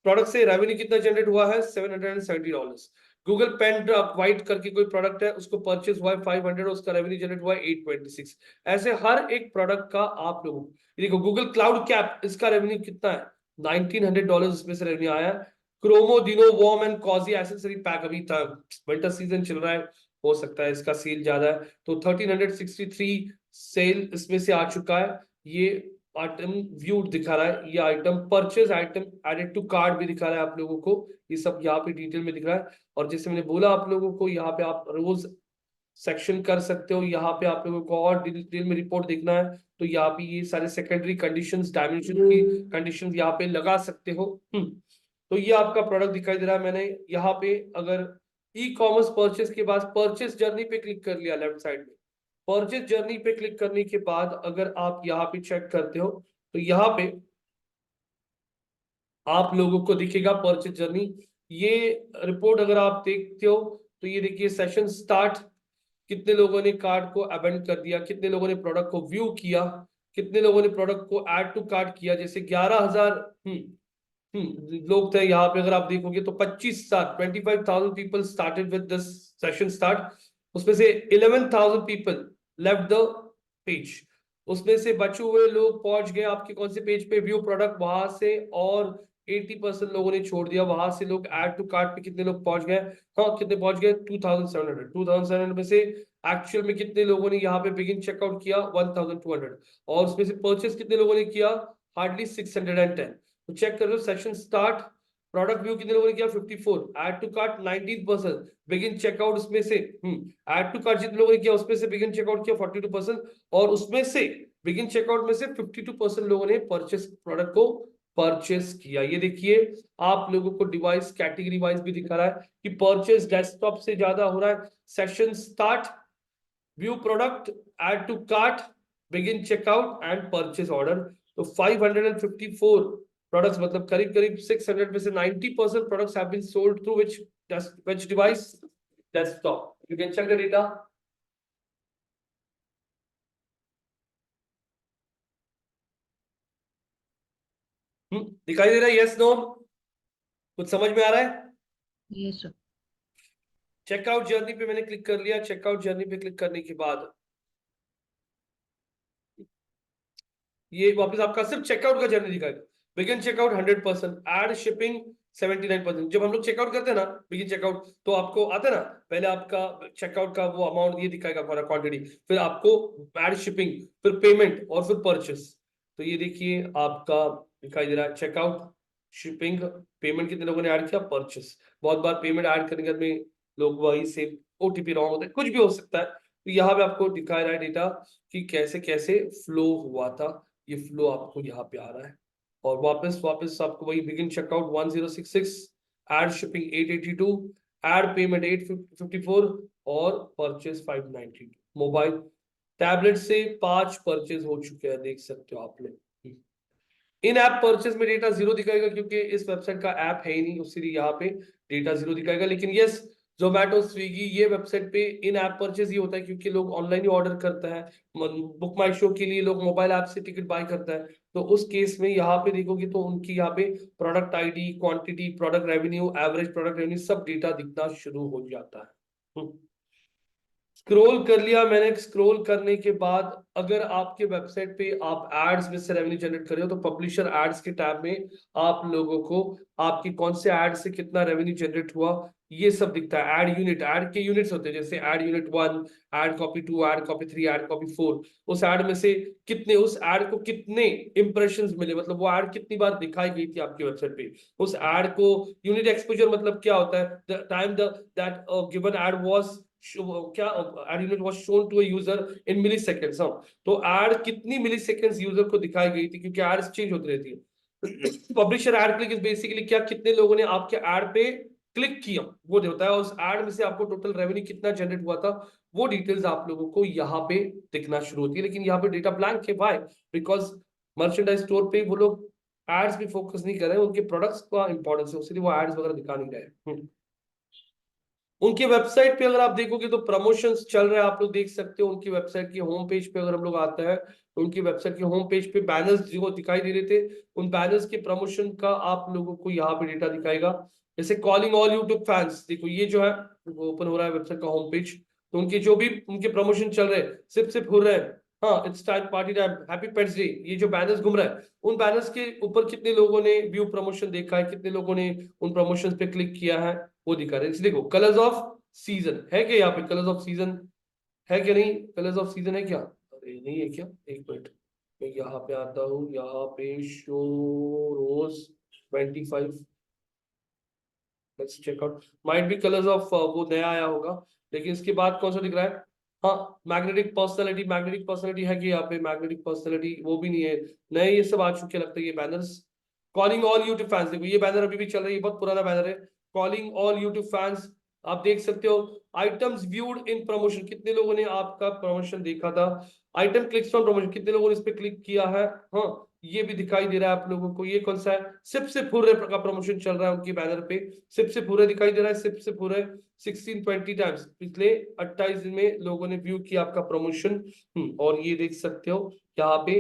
प्रोडक्ट से रेवेन्यू कितना जनरेट हुआ है? $770। गूगल पेन ड्राइव वाइट करके कोई प्रोडक्ट है, उसको परचेस हुआ है 500, उसका रेवेन्यू जनरेट हुआ है 826। ऐसे हर एक प्रोडक्ट का आप लोगों, देखो गूगल क्लाउड कैप, इसका रेवेन्यू कितना है? $1900 इसमें से रेवेन्यू आया है। क्रोमो दिनो वॉर्म एंड कॉजी एसेसरी पैक, अभी तक विंटर सीजन चल रहा है, हो सकता है इसका सेल ज्यादा है, तो 1363 सेल इसमें से आ चुका है। ये आइटम व्यू दिखा रहा है, ये item purchase, item added to card भी दिखा रहा है आप लोगों को। ये सब यहाँ पे डिटेल में दिख रहा है। और जैसे मैंने बोला आप लोगों को, यहाँ पे आप रोज सेक्शन कर सकते हो। यहाँ पे आप लोगों को और डिटेल में रिपोर्ट देखना है तो यहाँ पे ये सारे सेकेंडरी कंडीशंस, डायमेंशन की कंडीशंस यहाँ पे लगा सकते हो। तो ये आपका प्रोडक्ट दिखाई दे रहा है। मैंने यहाँ पे अगर ई कॉमर्स परचेस के बाद परचेस जर्नी पे क्लिक कर लिया, लेफ्ट साइड में परचेस जर्नी पे क्लिक करने के बाद अगर आप यहाँ पे चेक करते हो तो यहाँ पे आप लोगों को दिखेगा परचेज जर्नी। ये रिपोर्ट अगर आप देखते हो तो ये देखिए सेशन स्टार्ट, कितने लोगों ने कार्ड को अबेंड कर दिया, कितने लोगों ने प्रोडक्ट को व्यू किया, कितने लोगों ने प्रोडक्ट को ऐड टू कार्ट किया। जैसे 11,000 लोग थे यहाँ पे, अगर आप देखोगे तो 25,000 people started with this session start. उसमें से 11,000 पीपल लेफ्ट द पेज। उसमें से बचे हुए लोग पहुंच गए आपके कौन से पेज पे? व्यू प्रोडक्ट, वहां से। और 80% लोगों ने छोड़ दिया वहां से। लोग ऐड टू कार्ट पे कितने लोग पहुंच गए? हाँ, कितने पहुंच गए? 2,700 में से एक्चुअल में कितने लोगों ने यहाँ पे बिगिन चेकआउट किया? 1,200। और उसमें से परचेस कितने लोगों ने किया? हार्डली 610। तो चेक कर लो सेशन स्टार्ट, प्रोडक्ट व्यू कितने लोगों ने किया? 54, add to cart 19%, begin checkout उसमें से ऐड टू कार्ट जितने लोगों ने किया उसमें से बिगिन चेकआउट किया 42%, और उसमें से बिगिन चेकआउट में से 52% लोगों ने परचेस प्रोडक्ट को परचेस किया। ये देखिए आप लोगों को डिवाइस कैटेगरी वाइज भी दिखा रहा है कि परचेस डेस्कटॉप से ज्यादा हो रहा है। Session start, view product, add to cart, begin checkout and purchase order. तो 554 प्रोडक्ट्स, मतलब करीब करीब 600 में से 90% products have been sold through which device? Desktop. You can check the data. दिखाई दे रहा है? Yes no? कुछ समझ में आ रहा है? Yes, sir. चेकआउट जर्नी पे मैंने क्लिक कर लिया। चेकआउट जर्नी पे क्लिक करने के बाद ये वापस आपका सिर्फ चेकआउट का जर्नी दिखाएगा। Begin checkout 100%, add shipping 79%। जब हम लोग चेकआउट करते हैं ना, बिगिन चेकआउट, तो आपको आता है ना, पहले आपका चेकआउट का वो अमाउंट ये दिखाएगा हमारा क्वांटिटी, फिर आपको एड शिपिंग, फिर पेमेंट और फिर परचेस। तो ये देखिए आपका दिखाई दे रहा है चेकआउट, शिपिंग, पेमेंट कितने लोगों ने ऐड किया, परचेस। बहुत बार पेमेंट ऐड करने के बाद में लोग वही से ओटीपी रॉन्ग होता है, कुछ भी हो सकता है। तो यहाँ पे आपको दिखा रहा है डेटा कि कैसे कैसे फ्लो हुआ था, ये फ्लो आपको यहाँ पे आ रहा है। और वापस वापस आपको वही begin checkout 1066, add shipping 882, add payment 854 और परचेस 592। मोबाइल टैबलेट से 5 परचेज हो चुके हैं, देख सकते हो आप लोग। इन ऐप परचेज में डेटा जीरो दिखाएगा क्योंकि इस वेबसाइट का ऐप है ही नहीं, इसलिए यहाँ पे डेटा जीरो दिखाएगा। लेकिन यस, जोमेटो, स्विगी, ये वेबसाइट पे इन ऐप परचेज ही होता है क्योंकि लोग ऑनलाइन ही ऑर्डर करता है। बुक माई शो के लिए लोग मोबाइल ऐप से टिकट बाय करता है। तो उस केस में यहाँ पे देखोगे तो उनकी यहाँ पे product ID, quantity, product revenue, average product revenue सब डेटा दिखना शुरू हो जाता है। स्क्रॉल कर लिया मैंने। स्क्रॉल करने के बाद अगर आपके वेबसाइट पे आप एड्स में से रेवेन्यू जनरेट कर रहे हो तो पब्लिशर एड्स के टैब में आप लोगों को आपकी कौन से एड से कितना रेवेन्यू जनरेट हुआ ये सब दिखता है। एड यूनिट, एड के यूनिट्स होते हैं, जैसे ad unit 1, ad copy 2, ad copy 3, ad copy 4। उस एड में से कितने, उस एड को कितने इंप्रेशंस मिले, मतलब वो एड कितनी बार दिखाई गई थी आपकी वेबसाइट पे। उस एड को यूनिट एक्सपोजर मतलब क्या होता है, the time that given ad was क्या, ad unit was shown to a user in milliseconds. तो एड कितनी मिली सेकेंड्स यूजर को दिखाई गई थी, क्योंकि एड्स चेंज होती रहती है। Publisher ad click is basically क्या, कितने लोगों ने आपके एड पे क्लिक किया वो होता है। उस एड में से आपको टोटल रेवेन्यू कितना जनरेट हुआ था वो डिटेल्स आप लोगों को यहाँ पे दिखना शुरू होती है। लेकिन यहाँ पे डेटा ब्लैंक है, व्हाई? बिकॉज मर्चेंडाइज स्टोर पे वो लोग एड्स पे फोकस नहीं कर रहे हैं, उनके प्रोडक्ट्स का इंपॉर्टेंस है, इसलिए वो एड्स वगैरह दिखा नहीं रहे। उनकी वेबसाइट पे अगर आप देखोगे तो प्रमोशंस चल रहे हैं, आप लोग देख सकते हो। उनकी वेबसाइट की होम पेज पे अगर हम लोग आते हैं तो उनकी वेबसाइट की होम पेज पे बैनर्स जो दिखाई दे रहे थे, उन बैनर्स के प्रमोशन का आप लोगों को यहाँ पे डेटा दिखाएगा। जैसे कॉलिंग ऑल यूट्यूब फैंस, देखो ये जो है वो ओपन हो रहा है वेबसाइट का होम पेज, तो उनके जो भी उनके प्रमोशन चल रहे हैं, सिर्फ हो रहे हैं। हाँ, it's time, party time, happy pets day, ये जो बैनर्स घूम रहा है, उन बैनर्स के ऊपर कितने लोगों ने व्यू प्रमोशन देखा है, कितने लोगों ने उन प्रमोशन पे क्लिक किया है, वो दिखा रहे हैं। देखो कलर्स ऑफ सीजन है क्या, यहाँ पे कलर्स ऑफ सीजन है क्या, नहीं कलर्स ऑफ सीजन है क्या, अरे नहीं है क्या, एक मिनट, मैं यहाँ पे आता हूँ, यहाँ पे show rows 25, let's check out, might be colours of, वो नया आया होगा। लेकिन इसके बाद कौन सा दिख रहा है, हाँ मैग्नेटिक पर्सनालिटी, मैग्नेटिक पर्सनालिटी है कि यहाँ पे मैग्नेटिक पर्सनालिटी, वो भी नहीं है, नए ये सब आ चुके लगता है ये banners. Calling all YouTube fans, देखो ये बैनर अभी भी चल रही है, बहुत पुराना बैनर है। कॉलिंग ऑल यूट्यूब फैंस, आप देख सकते हो। आइटम्स व्यूड इन प्रमोशन, कितने लोगों ने आपका प्रमोशन देखा था। आइटम क्लिक्स फ्रॉम प्रमोशन, कितने लोगों ने इस पे क्लिक किया है, हाँ ये भी दिखाई दे रहा है आप लोगों को। ये कौन सा है, सिप से पूरे का प्रमोशन चल रहा है उनके बैनर पे, सिप से पूरे दिखाई दे रहा है, सिप से पूरे 1620 टाइम्स पिछले 28 दिन में लोगों ने व्यू किया आपका प्रमोशन। और ये देख सकते हो यहाँ पे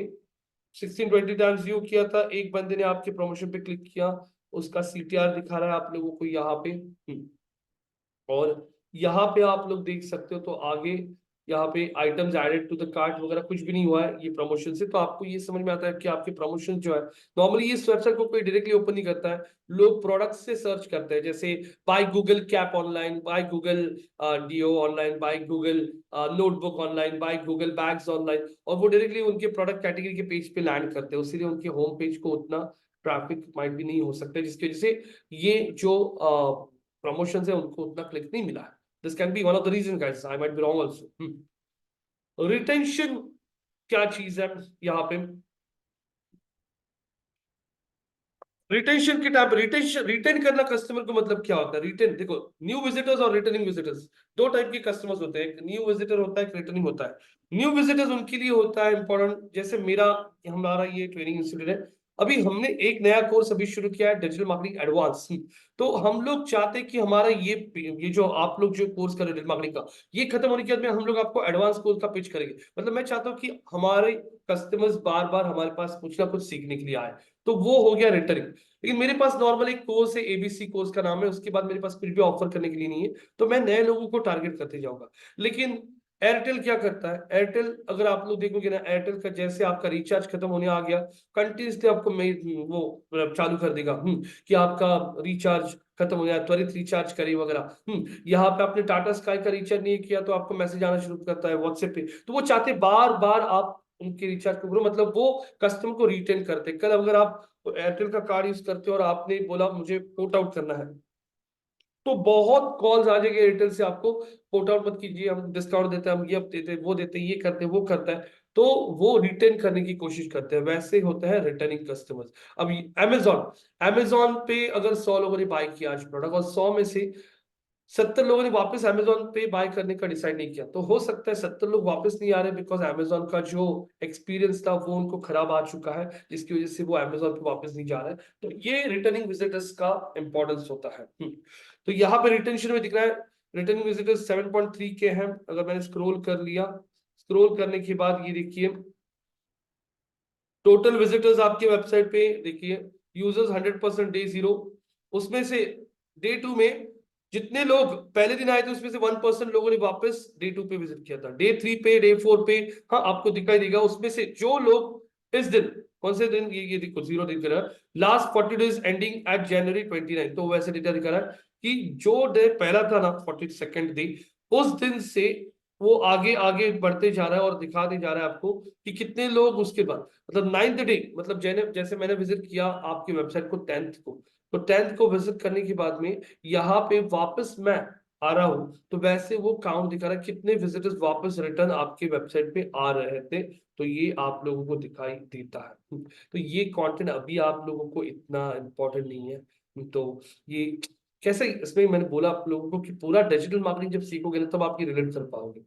1620 टाइम्स व्यू किया था, एक बंदे ने आपके प्रमोशन पे क्लिक किया, उसका सीटीआर दिखा रहा है आप लोगों को यहाँ पे। और यहाँ पे आप लोग देख सकते हो, तो आगे यहाँ पे items added to the cart वगैरह कुछ भी नहीं हुआ है ये प्रमोशन से। तो आपको ये समझ में आता है कि आपके प्रमोशन जो है, नॉर्मली इस वेबसाइट को कोई डायरेक्टली ओपन नहीं करता है, लोग प्रोडक्ट से सर्च करते हैं, जैसे by Google cap online, by Google do online, by Google notebook online, by Google bags online, और वो डायरेक्टली उनके प्रोडक्ट कैटेगरी के पेज पे लैंड करते हैं, इसीलिए उनके होम पेज को उतना ट्रैफिक माइट भी नहीं हो सकता, जिसकी वजह से ये जो प्रमोशन है उनको उतना क्लिक नहीं मिला है। This can be one of the reason guys, I might be wrong also. Retention क्या चीज है यहाँ पे, रिटेंशन के टाइप, रिटेंशन, रिटेन करना कस्टमर को मतलब क्या होता है, रिटेन देखो, न्यू विजिटर्स और रिटर्निंग विजिटर्स, दो टाइप के कस्टमर्स होते हैं, एक न्यू विजिटर होता है, एक रिटर्निंग होता है। न्यू विजिटर्स उनके लिए होता है इंपॉर्टेंट, जैसे मेरा, हमारा ये ट्रेनिंग इंस्टीट्यूट है, अभी हमने एक नया कोर्स अभी शुरू किया है, डिजिटल मार्केटिंग एडवांस। तो हम लोग चाहते हैं कि हमारा ये जो आप लोग जो कोर्स कर रहे हैं डिजिटल मार्केटिंग का, ये खत्म होने के बाद में हम लोग आपको एडवांस कोर्स का पिच करेंगे। मतलब मैं चाहता हूँ कि हमारे कस्टमर्स बार बार हमारे पास कुछ ना कुछ सीखने के लिए आए, तो वो हो गया रिटर्निंग। लेकिन मेरे पास नॉर्मल एक कोर्स है, एबीसी कोर्स का नाम है, उसके बाद मेरे पास कुछ भी ऑफर करने के लिए नहीं है, तो मैं नए लोगों को टारगेट करते जाऊंगा। लेकिन एयरटेल क्या करता है, एयरटेल अगर आप लोग देखोगे ना, एयरटेल का जैसे आपका रिचार्ज खत्म होने आ गया, कंटिन्यूसली आपको वो चालू कर देगा कि आपका रिचार्ज खत्म हो गया, त्वरित रिचार्ज करें वगैरह। यहाँ पे आपने टाटा स्काई का रिचार्ज नहीं किया तो आपको मैसेज आना शुरू करता है व्हाट्सएप पे। तो वो चाहते बार बार आप उनके रिचार्ज को करो, मतलब वो कस्टमर को रिटेन करते। कल अगर आप एयरटेल का कार्ड यूज करते हो और आपने बोला मुझे पोर्ट आउट करना है, तो बहुत कॉल्स आ जाएंगे एयरटेल से आपको, पोर्ट आउट मत कीजिए, हम डिस्काउंट देते हैं, हम ये देते हैं, वो देते हैं, ये करते हैं, वो करता है। तो वो रिटेन करने की कोशिश करते हैं, वैसे होता है रिटर्निंग कस्टमर्स। अब अमेजोन, अमेजोन पे अगर 100 लोगों ने बाय किया आज प्रोडक्ट और 100 में से 70 लोगों ने वापस अमेजोन पे बाय करने का डिसाइड नहीं किया, तो हो सकता है 70 लोग वापस नहीं आ रहे बिकॉज अमेजोन का जो एक्सपीरियंस था वो उनको खराब आ चुका है, जिसकी वजह से वो अमेजोन पे वापस नहीं जा रहा है। तो ये रिटर्निंग विजिटर्स का इंपॉर्टेंस होता है। तो यहाँ पे रिटेंशन में दिख रहा है रिटर्निंग विजिटर्स 7.3 के हैं। अगर मैंने स्क्रॉल कर लिया, स्क्रॉल करने के बाद ये देखिए टोटल विजिटर्स आपके वेबसाइट पे देखिए, यूजर्स 100% डे 0, उसमें से डे 2 में जितने लोग पहले दिन आए थे उसमें से 1% लोगों ने वापस डे 2 पे विजिट किया था, डे 3 पे, डे 4 पे। हाँ, आपको दिखाई देगा उसमें से जो लोग इस दिन, कौन से दिन, ये देखो 0 दिन कर रहा है, लास्ट 40 डेज एंडिंग एट जनवरी 29, तो वैसे डेटा दिखा रहा है कि जो डे पहला था ना 42nd डे, उस दिन से वो आगे आगे बढ़ते जा रहा है और दिखाते जा रहा है आपको कि कितने लोग उसके बाद, मतलब 9th डे, मतलब जैसे मैंने विजिट किया आपकी वेबसाइट को 10th को, तो 10th को विजिट करने के बाद में यहाँ पे वापस मैं आ रहा हूँ, तो वैसे वो काउंट दिखा रहा है कितने विजिटर्स वापस रिटर्न आपके वेबसाइट पे आ रहे थे। तो ये आप लोगों को दिखाई देता है। तो ये कंटेंट अभी आप लोगों को इतना इम्पोर्टेंट नहीं है। तो ये कैसे, इसमें मैंने बोला आप लोगों को कि पूरा डिजिटल मार्केटिंग जब सीखोगे ना तब आप ये रिलेट कर पाओगे।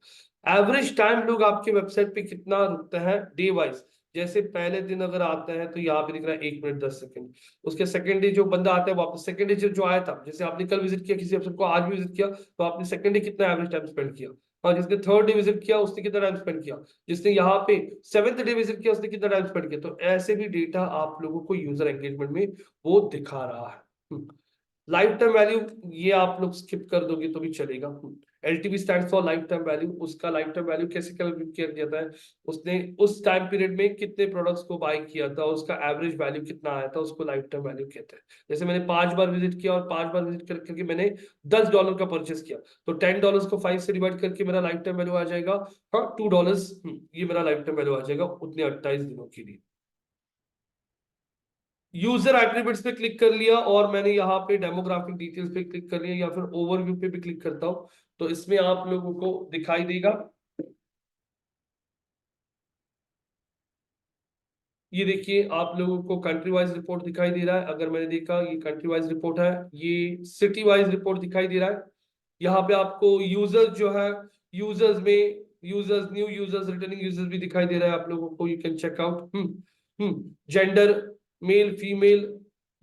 एवरेज टाइम लोग आपके वेबसाइट पे कितना रुकते हैं डे वाइज, जैसे पहले दिन अगर आता है तो यहाँ पे दिख रहा है 1 मिनट 10 सेकंड। उसके सेकंड डे जो बंदा आता है वापस, सेकंड डे जो आया था, जैसे आपने कल विजिट किया किसी वेबसाइट को, आज भी विजिट किया, तो आपने सेकंड डे कितना एवरेज टाइम स्पेंड किया। और जिसने थर्ड डे विजिट किया उसने कितना टाइम स्पेंड किया, जिसने यहाँ पे 7th डे विजिट किया उसने कितना टाइम स्पेंड किया। तो ऐसे भी डेटा आप लोगों को यूजर एंगेजमेंट में वो दिखा रहा है। लाइफ टाइम वैल्यू ये आप लोग स्किप कर दोगे तो भी चलेगा। LTV stands for life time value, उसका लाइफ टाइम वैल्यू कैसे कैलकुलेट किया जाता है, उसने उस टाइम पीरियड में कितने प्रोडक्ट्स को बाय किया था, उसका एवरेज वैल्यू कितना आया था, उसको लाइफ टाइम वैल्यू कहते हैं। जैसे मैंने 5 बार विजिट किया और 5 बार विजिट करके मैंने $10 का परचेस किया, तो $10 को 5 से डिवाइड करके मेरा लाइफ टाइम वैल्यू आ जाएगा, हाँ $2, ये मेरा लाइफ टाइम वैल्यू आ जाएगा उतने 28 दिनों के लिए। यूजर एट्रीब्यूट्स पे क्लिक कर लिया और मैंने यहाँ पे डेमोग्राफिक डिटेल्स पे क्लिक कर लिया, या फिर ओवरव्यू पे भी क्लिक करता हूँ तो इसमें आप लोगों को दिखाई देगा, ये देखिए आप लोगों को कंट्री वाइज रिपोर्ट दिखाई दे रहा है। अगर मैंने देखा ये कंट्री वाइज रिपोर्ट है, ये सिटी वाइज रिपोर्ट दिखाई दे रहा है। यहाँ पे आपको यूजर्स जो है, यूजर्स में users, new users, returning users भी दिखाई दे रहा है आप लोगों को, you can check out. Gender, male female,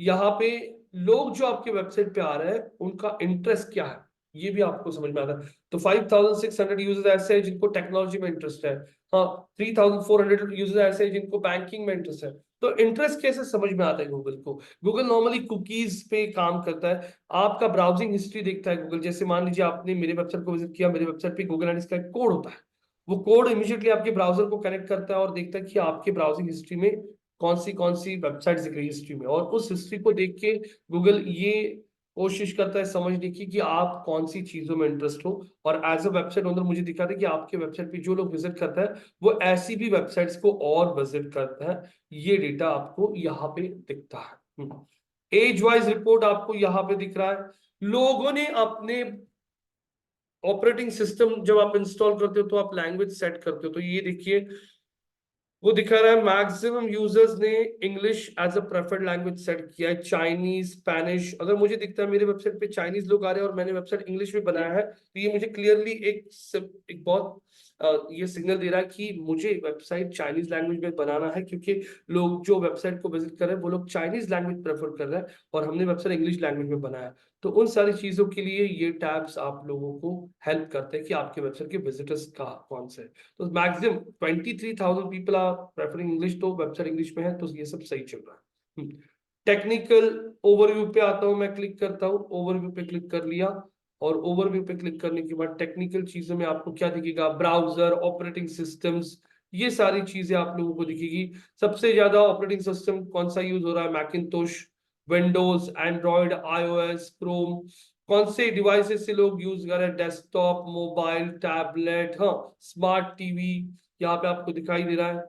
यहाँ पे लोग जो आपके वेबसाइट पे आ रहे हैं उनका इंटरेस्ट क्या है ये भी आपको समझ में आता है। तो 5600 यूजर्स ऐसे हैं जिनको टेक्नोलॉजी में इंटरेस्ट है, हाँ 3400 यूजर्स ऐसे हैं जिनको बैंकिंग में इंटरेस्ट है। तो इंटरेस्ट कैसे समझ में आता है गूगल को, गूगल नॉर्मली कुकीज पे काम करता है, आपका ब्राउजिंग हिस्ट्री देखता है गूगल। जैसे मान लीजिए आपने मेरे वेबसाइट को विजिट किया, मेरे वेबसाइट पे गूगल एनालिटिक्स का एक कोड होता है, वो कोड इमीडिएटली आपके ब्राउजर को कनेक्ट करता है और देखता है कि आपके ब्राउजिंग हिस्ट्री में कौन सी वेबसाइट दिख रही है हिस्ट्री में, और उस हिस्ट्री को देख के गूगल ये कोशिश करता है समझने की कि आप कौन सी चीजों में इंटरेस्ट हो। और एज अ वेबसाइट ओनर मुझे दिखाता है कि आपके वेबसाइट पे जो लोग विजिट करता है वो ऐसी भी वेबसाइट्स को और विजिट करता है, ये डेटा आपको यहाँ पे दिखता है। एज वाइज रिपोर्ट आपको यहाँ पे दिख रहा है, लोगों ने अपने ऑपरेटिंग सिस्टम जब आप इंस्टॉल करते हो तो आप लैंग्वेज सेट करते हो, तो ये देखिए वो दिखा रहा है मैक्सिमम यूजर्स ने English as a preferred language set किया है, चाइनीज, स्पेनिश। अगर मुझे दिखता है मेरे वेबसाइट पे चाइनीज लोग आ रहे हैं और मैंने वेबसाइट इंग्लिश में बनाया है, तो ये मुझे क्लियरली एक बहुत ये सिग्नल दे रहा है कि मुझे वेबसाइट चाइनीज लैंग्वेज में बनाना है, क्योंकि लोग जो वेबसाइट को विजिट कर रहे हैं वो लोग चाइनीज लैंग्वेज प्रेफर कर रहे हैं और हमने वेबसाइट इंग्लिश लैंग्वेज में बनाया। तो उन सारी चीजों के लिए ये टैब्स आप लोगों को हेल्प करते हैं कि आपके वेबसाइट के विजिटर्स का कौन से। तो maximum 23,000 people are preferring English, तो वेबसाइट इंग्लिश में है तो ये सब सही चल रहा है। टेक्निकल ओवरव्यू पे आता हूं मैं, क्लिक करता हूं, ओवरव्यू पे क्लिक कर लिया, और ओवरव्यू पे क्लिक करने के बाद टेक्निकल चीजों में आपको क्या दिखेगा, ब्राउजर, ऑपरेटिंग सिस्टम्स, ये सारी चीजें आप लोगों को दिखेगी। सबसे ज्यादा ऑपरेटिंग सिस्टम कौन सा यूज हो रहा है, मैकिंतोश, विंडोज, एंड्रॉइड, आईओएस, क्रोम। कौन से डिवाइसेस से लोग यूज कर रहे हैं, डेस्कटॉप, मोबाइल, टैबलेट, हाँ, स्मार्ट टीवी, यहाँ पे आपको दिखाई दे रहा है।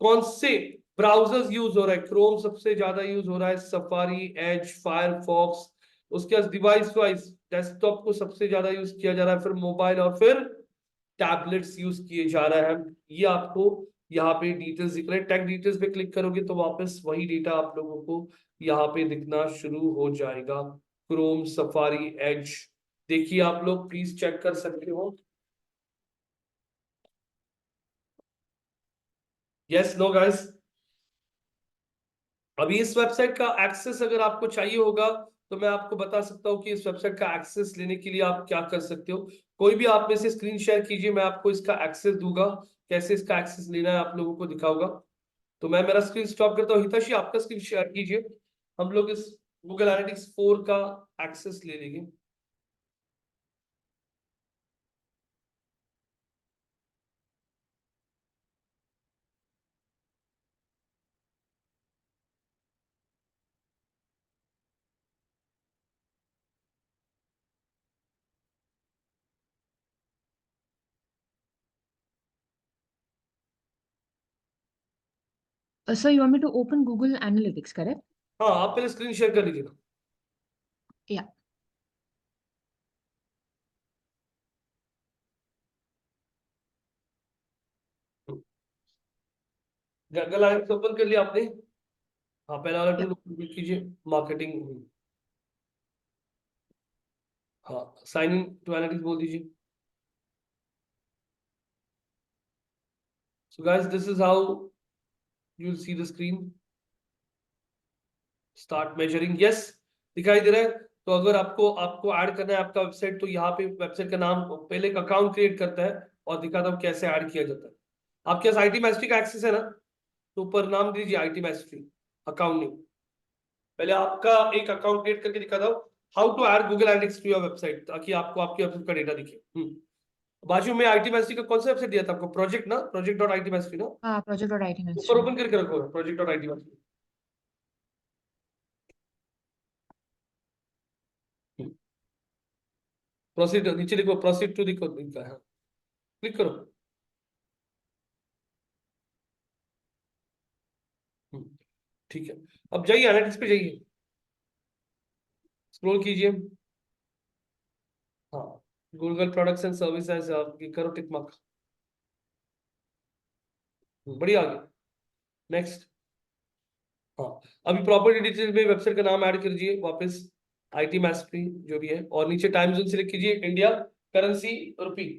कौन से ब्राउजर्स यूज हो रहा है, क्रोम सबसे ज्यादा यूज हो रहा है, सफारी, एज, फायरफॉक्स। उसके बाद डिवाइस वाइज डेस्कटॉप को सबसे ज्यादा यूज किया जा रहा है, फिर मोबाइल, और फिर टैबलेट्स यूज किए जा रहे हैं। ये आपको यहाँ पे डिटेल्स दिख रहे हैं। टैग डिटेल्स पे क्लिक करोगे तो वापस वही डेटा आप लोगों को यहाँ पे दिखना शुरू हो जाएगा, क्रोम, सफारी, एज। देखिए आप लोग प्लीज चेक कर सकते हो। Yes, no guys. अभी इस वेबसाइट का एक्सेस अगर आपको चाहिए होगा तो मैं आपको बता सकता हूँ कि इस वेबसाइट का एक्सेस लेने के लिए आप क्या कर सकते हो। कोई भी आप में से स्क्रीन शेयर कीजिए, मैं आपको इसका एक्सेस दूंगा। कैसे इसका एक्सेस लेना है आप लोगों को दिखाऊंगा। तो मैं मेरा स्क्रीन स्टॉप करता हूँ, हिताशी आपका स्क्रीन शेयर कीजिए, हम लोग इस गूगल एनालिटिक्स 4 का एक्सेस ले लेंगे। So you want me to open Google Analytics, correct? हाँ, आप पहले स्क्रीन शेयर कर लीजिए ना। Yeah. गूगल एनालिटिक्स ओपन कर लिया आपने? हाँ, पहला वाला Yeah. टूल ओपन कीजिए, मार्केटिंग। हाँ, साइन इन टू एनालिटिक्स बोल दीजिए। So guys, this is how you'll see the screen. Start measuring, yes, दिखाई दे रहा है। तो अगर आपको आपको ऐड करना है आपका वेबसाइट, तो यहाँ पे वेबसाइट का नाम, पहले एक अकाउंट क्रिएट करता है और दिखाता हूँ कैसे ऐड किया जाता है। आपके पास आईटी मैस्ट्री का एक्सेस है ना, तो ऊपर नाम दीजिए आईटी मैस्ट्री, अकाउंट नेम। पहले आपका एक अकाउंट क्रिएट करके दिखाता हूँ, how to add Google Analytics to your website, ताकि आपको आपकी वेबसाइट का डेटा दिखे। बाजू में आईटी मैस्ट्री का कौन सा वेबसाइट दिया था आपको, प्रोजेक्ट ना, प्रोजेक्ट डॉट आई टी मैस्ट्री ना, Project.IT ऊपर Ministry. ओपन करके रखो project dot I T मैस्ट्री। Proceed, नीचे लिखो प्रोसीड टू, दिखो दिखता है, क्लिक करो। हम्म, ठीक है। अब जाइए एनालिटिक्स पे जाइए, स्क्रॉल कीजिए। हाँ, गूगल प्रोडक्ट्स एंड सर्विसेज, आप ये करो टिक मार्क। बढ़िया, आगे, नेक्स्ट। हाँ, अभी प्रॉपर्टी डिटेल में वेबसाइट का नाम ऐड कर दीजिए वापस, आईटी मैस्ट्री जो भी है, और नीचे टाइम जोन सिलेक्ट कीजिए, इंडिया, करेंसी रुपी।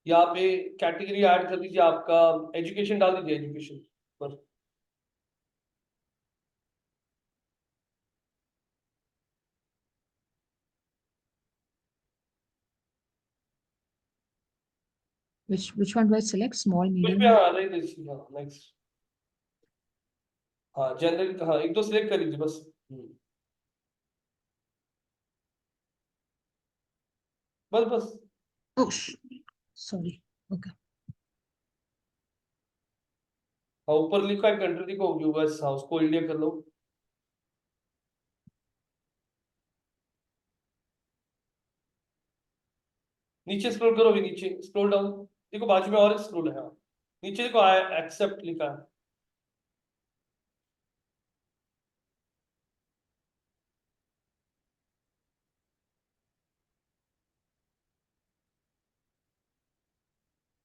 यहाँ पे कैटेगरी ऐड कर दीजिए, आपका एजुकेशन डाल दीजिए, एजुकेशन पर। Which one do I select? Small, कुछ भी, medium? हाँ, नहीं नहीं, हाँ, नेक्स्ट। हाँ, जनरल, हाँ, एक दो सिलेक्ट कर लीजिए बस। बस बस। Oh, sorry. Okay. हाँ, ऊपर लिखा है कंट्री, दिखो यूएस, हाँ, उसको इंडिया कर लो। नीचे स्क्रॉल करो, भी नीचे स्क्रॉल डाउन, देखो बाजू में और एक स्क्रॉल है, हाँ, नीचे देखो आई एक्सेप्ट लिखा है।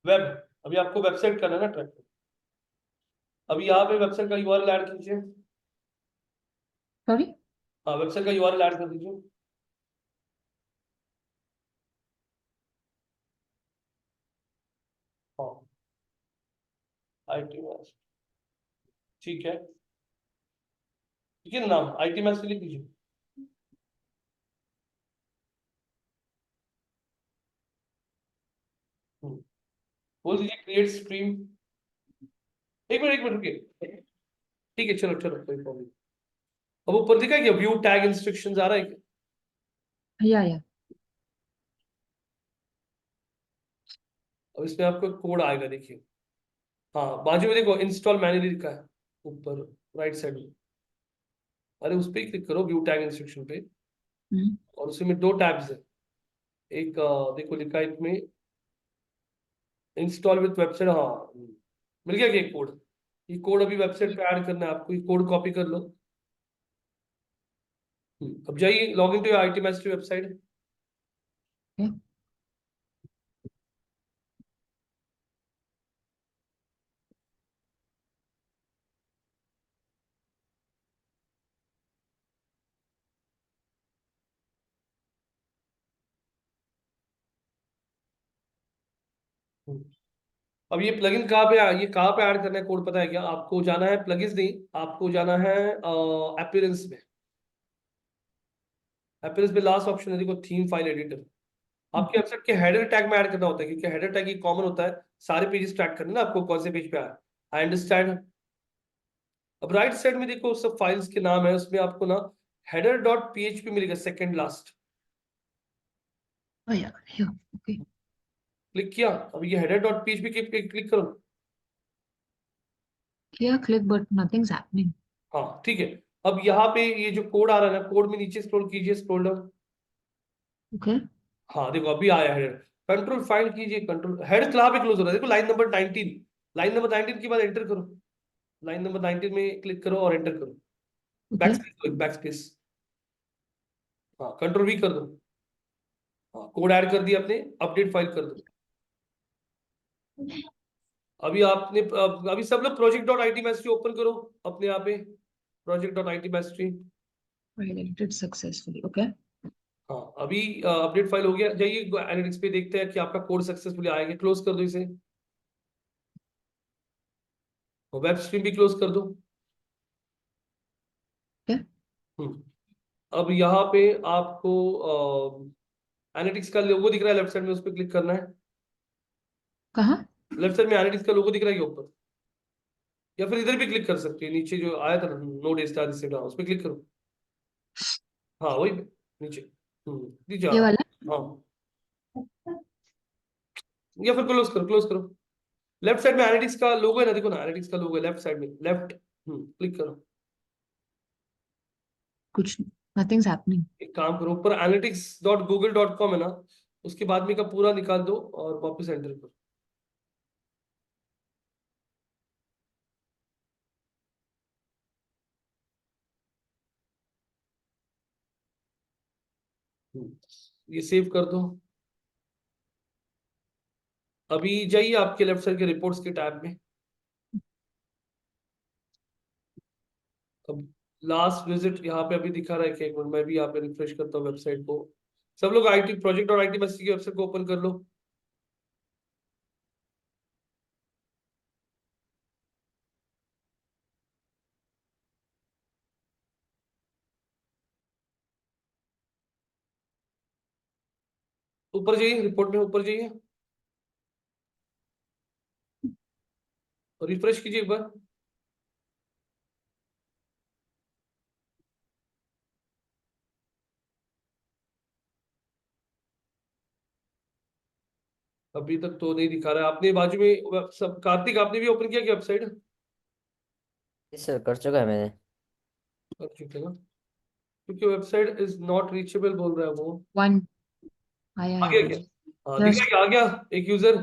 वेब, अभी आपको वेबसाइट करना है ना ट्रैक। अभी यहाँ पे वेबसाइट का यूआरएल ऐड कीजिए। Sorry? हाँ, वेबसाइट का यूआरएल ऐड कर दीजिए। हाँ, IT मैथ, ठीक है, ठीक है, नाम IT मैथ से लिख दीजिए। बोल दीजिए क्रिएट स्ट्रीम। एक मिनट रुकिए, ठीक है, चलो चलो, कोई प्रॉब्लम। अब ऊपर दिखा क्या व्यू टैग इंस्ट्रक्शंस आ रहा है क्या? Yeah. अब इसमें आपको कोड आएगा, देखिए। हाँ, बाजू में देखो इंस्टॉल मैन्युअली लिखा है ऊपर राइट साइड में। अरे उस पर क्लिक करो, व्यू टैग इंस्ट्रक्शन पे, Hmm. और उसमें दो टैब्स है। एक देखो लिखा है इसमें इंस्टॉल विद वेबसाइट, हाँ, मिल गया क्या कोड? ये कोड अभी वेबसाइट पे ऐड करना है आपको, ये कोड कॉपी कर लो। अब जाइए log in to IT mastery website. Okay. अब ये प्लगइन कहाँ पे ये कहाँ पे ऐड करना है कोड, पता है क्या? आपको जाना है प्लगइन्स नहीं, आपको जाना है अपीयरेंस में। अपीयरेंस में लास्ट ऑप्शन है देखो, थीम फाइल एडिटर। आपके वेबसाइट के हेडर टैग में ऐड करना होता है, क्योंकि हेडर टैग ही कॉमन होता है सारे पेजेस ट्रैक करने ना, आपको कौन से पेज पे आया। I understand. अब राइट साइड में देखो सब फाइल्स के नाम है, उसमें आपको ना हेडर डॉट पीएचपी मिलेगा second last. Oh yeah. Here. Okay. Click किया, अब ये हेडर डॉट पीएचपी क्लिक करो। Here, click, but nothing's happening. हाँ ठीक है। अब यहाँ पे ये जो कोड आ रहा है ना, कोड में नीचे स्क्रॉल कीजिए, स्क्रॉल डाउन। Okay. हाँ देखो अभी आया हेडर। कंट्रोल फाइंड कीजिए, कंट्रोल हेड कहाँ पे क्लोज हो रहा है, देखो लाइन नंबर 19। लाइन नंबर 19 के बाद एंटर करो। लाइन नंबर 19 में क्लिक करो और एंटर करो। Back Okay. स्पेस दो, बैक स्पेस। हाँ, कंट्रोल वी कर दो। हाँ, कोड ऐड कर दिया आपने, अपडेट फाइल कर दो। अभी आपने अभी सब लोग project dot I T मैस्ट्री open करो अपने यहाँ पे, project dot I T मैस्ट्री। File edited successfully. Okay. हाँ, अभी अपडेट फाइल हो गया, जाइए एनालिटिक्स पे देखते हैं कि आपका कोड सक्सेसफुली आएगा। क्लोज कर दो इसे, वेब स्ट्रीम भी क्लोज कर दो। Okay. हम्म, अब यहाँ पे आपको एनालिटिक्स का लोगो दिख रहा है लेफ्ट साइड में, उस पर क्लिक करना है। कहाँ? लेफ्ट साइड में एनालिटिक्स का लोगो दिख रहा है क्या ऊपर? या फिर इधर भी क्लिक कर सकते हैं, नीचे जो आया था ना नो डे स्टार रिसीव्ड, उस पर क्लिक करो। हाँ वही पे, नीचे। नीचे ये हाँ। वाला? हाँ, या फिर क्लोज करो, क्लोज करो। लेफ्ट साइड में एनालिटिक्स का लोगो है ना, देखो ना एनालिटिक्स का लोगो है लेफ्ट साइड में, लेफ्ट। क्लिक करो। कुछ nothing's happening. एक काम करो, ऊपर analytics.google.com है ना, उसके बाद में का पूरा निकाल दो और वापस एंटर करो। ये सेव कर दो। अभी जाइए आपके लेफ्ट साइड के रिपोर्ट्स के टैब में। अब लास्ट विजिट यहाँ पे अभी दिखा रहा है कि एक मिनट मैं भी यहाँ पे रिफ्रेश करता हूँ वेबसाइट को। सब लोग आईटी प्रोजेक्ट और आईटी मैस्ट्री की वेबसाइट को ओपन कर लो। ऊपर जाइए, रिपोर्ट में ऊपर जाइए और रिफ्रेश कीजिए एक बार। अभी तक तो नहीं दिखा रहा है। आपने बाजू में सब, कार्तिक आपने भी ओपन किया क्या वेबसाइट? सर कर चुका है मैंने। कर चुके हैं ना, क्योंकि वेबसाइट इज नॉट रीचेबल बोल रहा है वो। One. आया आ है गया क्या? मुझे. हाँ दिख रहा है Just. क्या? आ गया एक यूजर।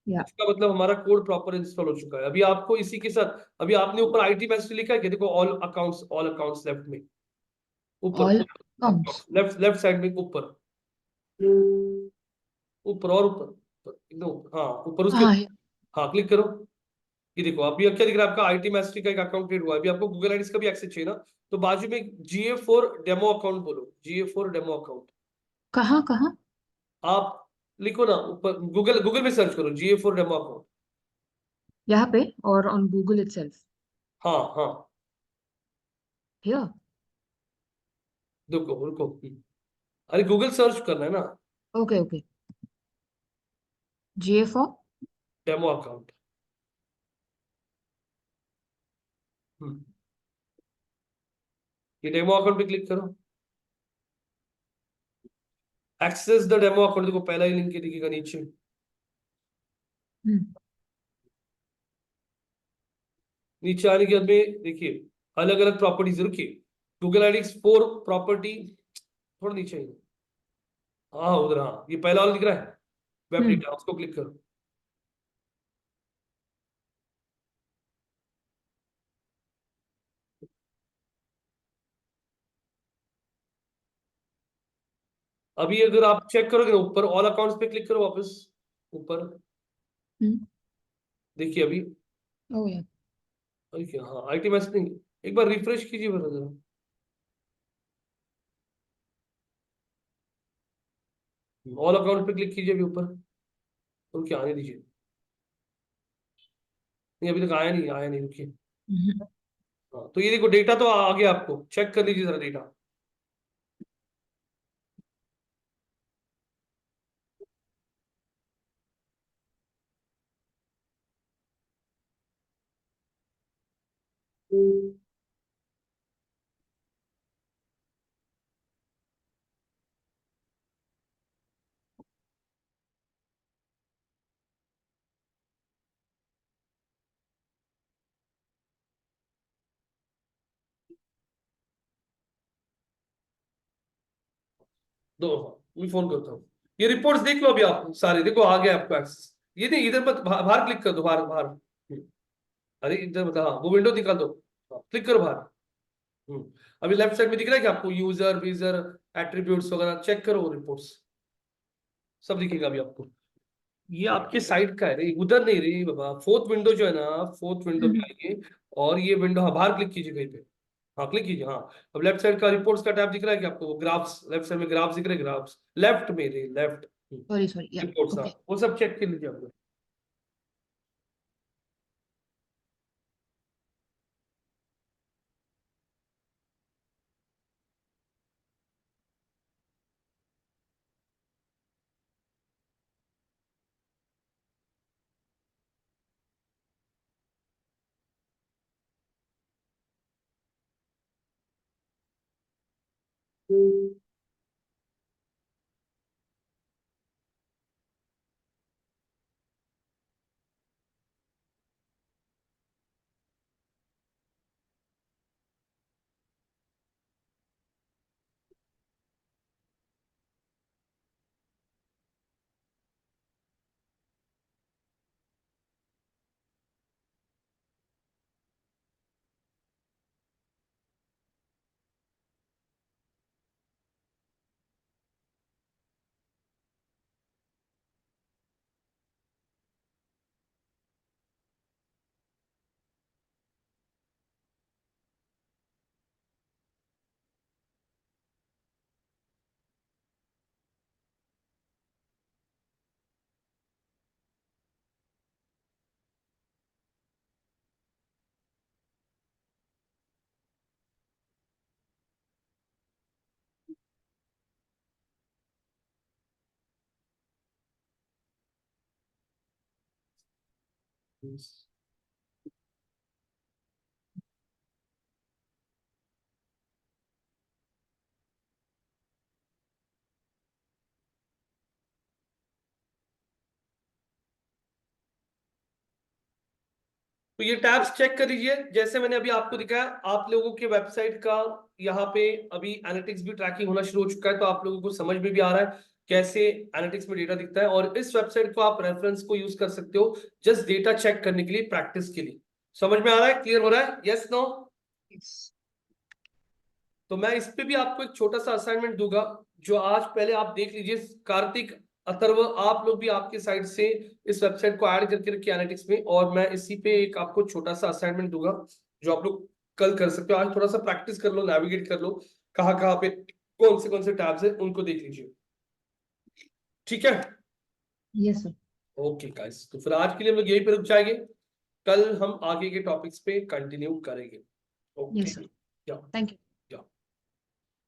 Yeah. इसका मतलब हमारा कोड प्रॉपर इंस्टॉल हो चुका है। अभी आपको इसी के साथ, अभी आपने ऊपर आईटी मैस्ट्री लिखा है क्या? देखो ऑल अकाउंट्स लेफ्ट में, ऊपर All counts. Left left side में ऊपर, ऊपर और ऊपर एकदम हाँ ऊपर उसके। हाँ. हाँ क्लिक करो। ये देखो अभी अब क्या दिख रहा है, आपका आईटी मैस्ट्री का एक अकाउंट क्रिएट हुआ है। अभी आपको गूगल आईडीज का भी एक्सेस चाहिए ना, तो बाजू में GA4 डेमो अकाउंट बोलो, GA4 डेमो अकाउंट। कहाँ कहाँ? आप लिखो ना ऊपर, गूगल गूगल में सर्च करो GA4 डेमो अकाउंट। यहाँ पे or on Google itself? हाँ हाँ, Here? रुको रुको, अरे गूगल सर्च करना है ना, Okay, okay. GA for? Demo account. ये डेमो अकाउंट पे क्लिक करो, एक्सेस द डेमो अकाउंट, देखो पहला ही लिंक दिखेगा नीचे। Hmm. नीचे आने के बाद में देखिए अलग अलग प्रॉपर्टीज, रुकिए, गूगल एनालिटिक्स 4 प्रॉपर्टी, थोड़ा नीचे आइए। हाँ उधर, हाँ ये पहला वाला दिख रहा है, वेब डेटा, उसको क्लिक करो। अभी अगर आप चेक करोगे ना ऊपर ऑल अकाउंट्स पे क्लिक करो वापस ऊपर, Hmm. देखिए अभी, Oh yeah. देखिए हाँ आईटी मैसेजिंग, एक बार रिफ्रेश कीजिए जरा, ऑल अकाउंट पे क्लिक कीजिए अभी ऊपर, और क्या आने दीजिए। नहीं अभी तक आया नहीं, आया नहीं, रुकिए। Mhm. हाँ तो ये देखो डेटा तो आ गया, आपको चेक कर लीजिए जरा डेटा। दो, मैं फोन करता हूँ। ये रिपोर्ट्स देख लो अभी आप सारे, देखो आ गया आपको एक्सेस। ये नहीं इधर मत, बाहर क्लिक कर दो, बाहर बाहर। अरे इधर मतलब, हाँ वो विंडो निकाल दो, क्लिक करो बाहर। अभी लेफ्ट साइड में दिख रहा है कि आपको यूजर विजर एट्रीब्यूट्स वगैरह, चेक करो रिपोर्ट्स, सब दिखेगा अभी आपको। ये आपके साइड का है रे, उधर नहीं रे बाबा, फोर्थ विंडो जो है ना, फोर्थ विंडो पे Mhm. आइए, और ये विंडो, हाँ बाहर क्लिक कीजिए कहीं पे, हाँ क्लिक कीजिए, हाँ। अब लेफ्ट साइड का रिपोर्ट्स का टैब दिख रहा है कि आपको, वो ग्राफ्स, लेफ्ट साइड में ग्राफ्स दिख रहे हैं, ग्राफ्स लेफ्ट में रे, left Sorry, sorry. Yeah. Reports, हाँ Okay. वो सब चेक कर लीजिए आपको। तो ये टैब्स चेक कर लीजिए, जैसे मैंने अभी आपको दिखाया, आप लोगों के वेबसाइट का यहाँ पे अभी एनालिटिक्स भी ट्रैकिंग होना शुरू हो चुका है, तो आप लोगों को समझ में भी आ रहा है कैसे एनालिटिक्स में डेटा दिखता है, और इस वेबसाइट को आप रेफरेंस को यूज कर सकते हो जस्ट डेटा चेक करने के लिए, प्रैक्टिस के लिए। समझ में आ रहा है, क्लियर हो रहा है, यस नो? Yes. तो मैं इस पे भी आपको एक छोटा सा असाइनमेंट दूंगा, जो आज पहले आप देख लीजिए। कार्तिक, अथर्व, आप लोग भी आपके साइड से इस वेबसाइट को ऐड करके रखिए एनालिटिक्स में, और मैं इसी पे एक आपको छोटा सा असाइनमेंट दूंगा जो आप लोग कल कर सकते हो। आज थोड़ा सा प्रैक्टिस कर लो, नेविगेट कर लो, कहाँ कहाँ पे कौन से टैब्स है उनको देख लीजिए, ठीक है? Yes, sir. ओके गाइस, तो फिर आज के लिए हम लोग यहीं पे रुक जाएंगे। कल हम आगे के टॉपिक्स पे कंटिन्यू करेंगे। Okay Yes, sir. या Thank you.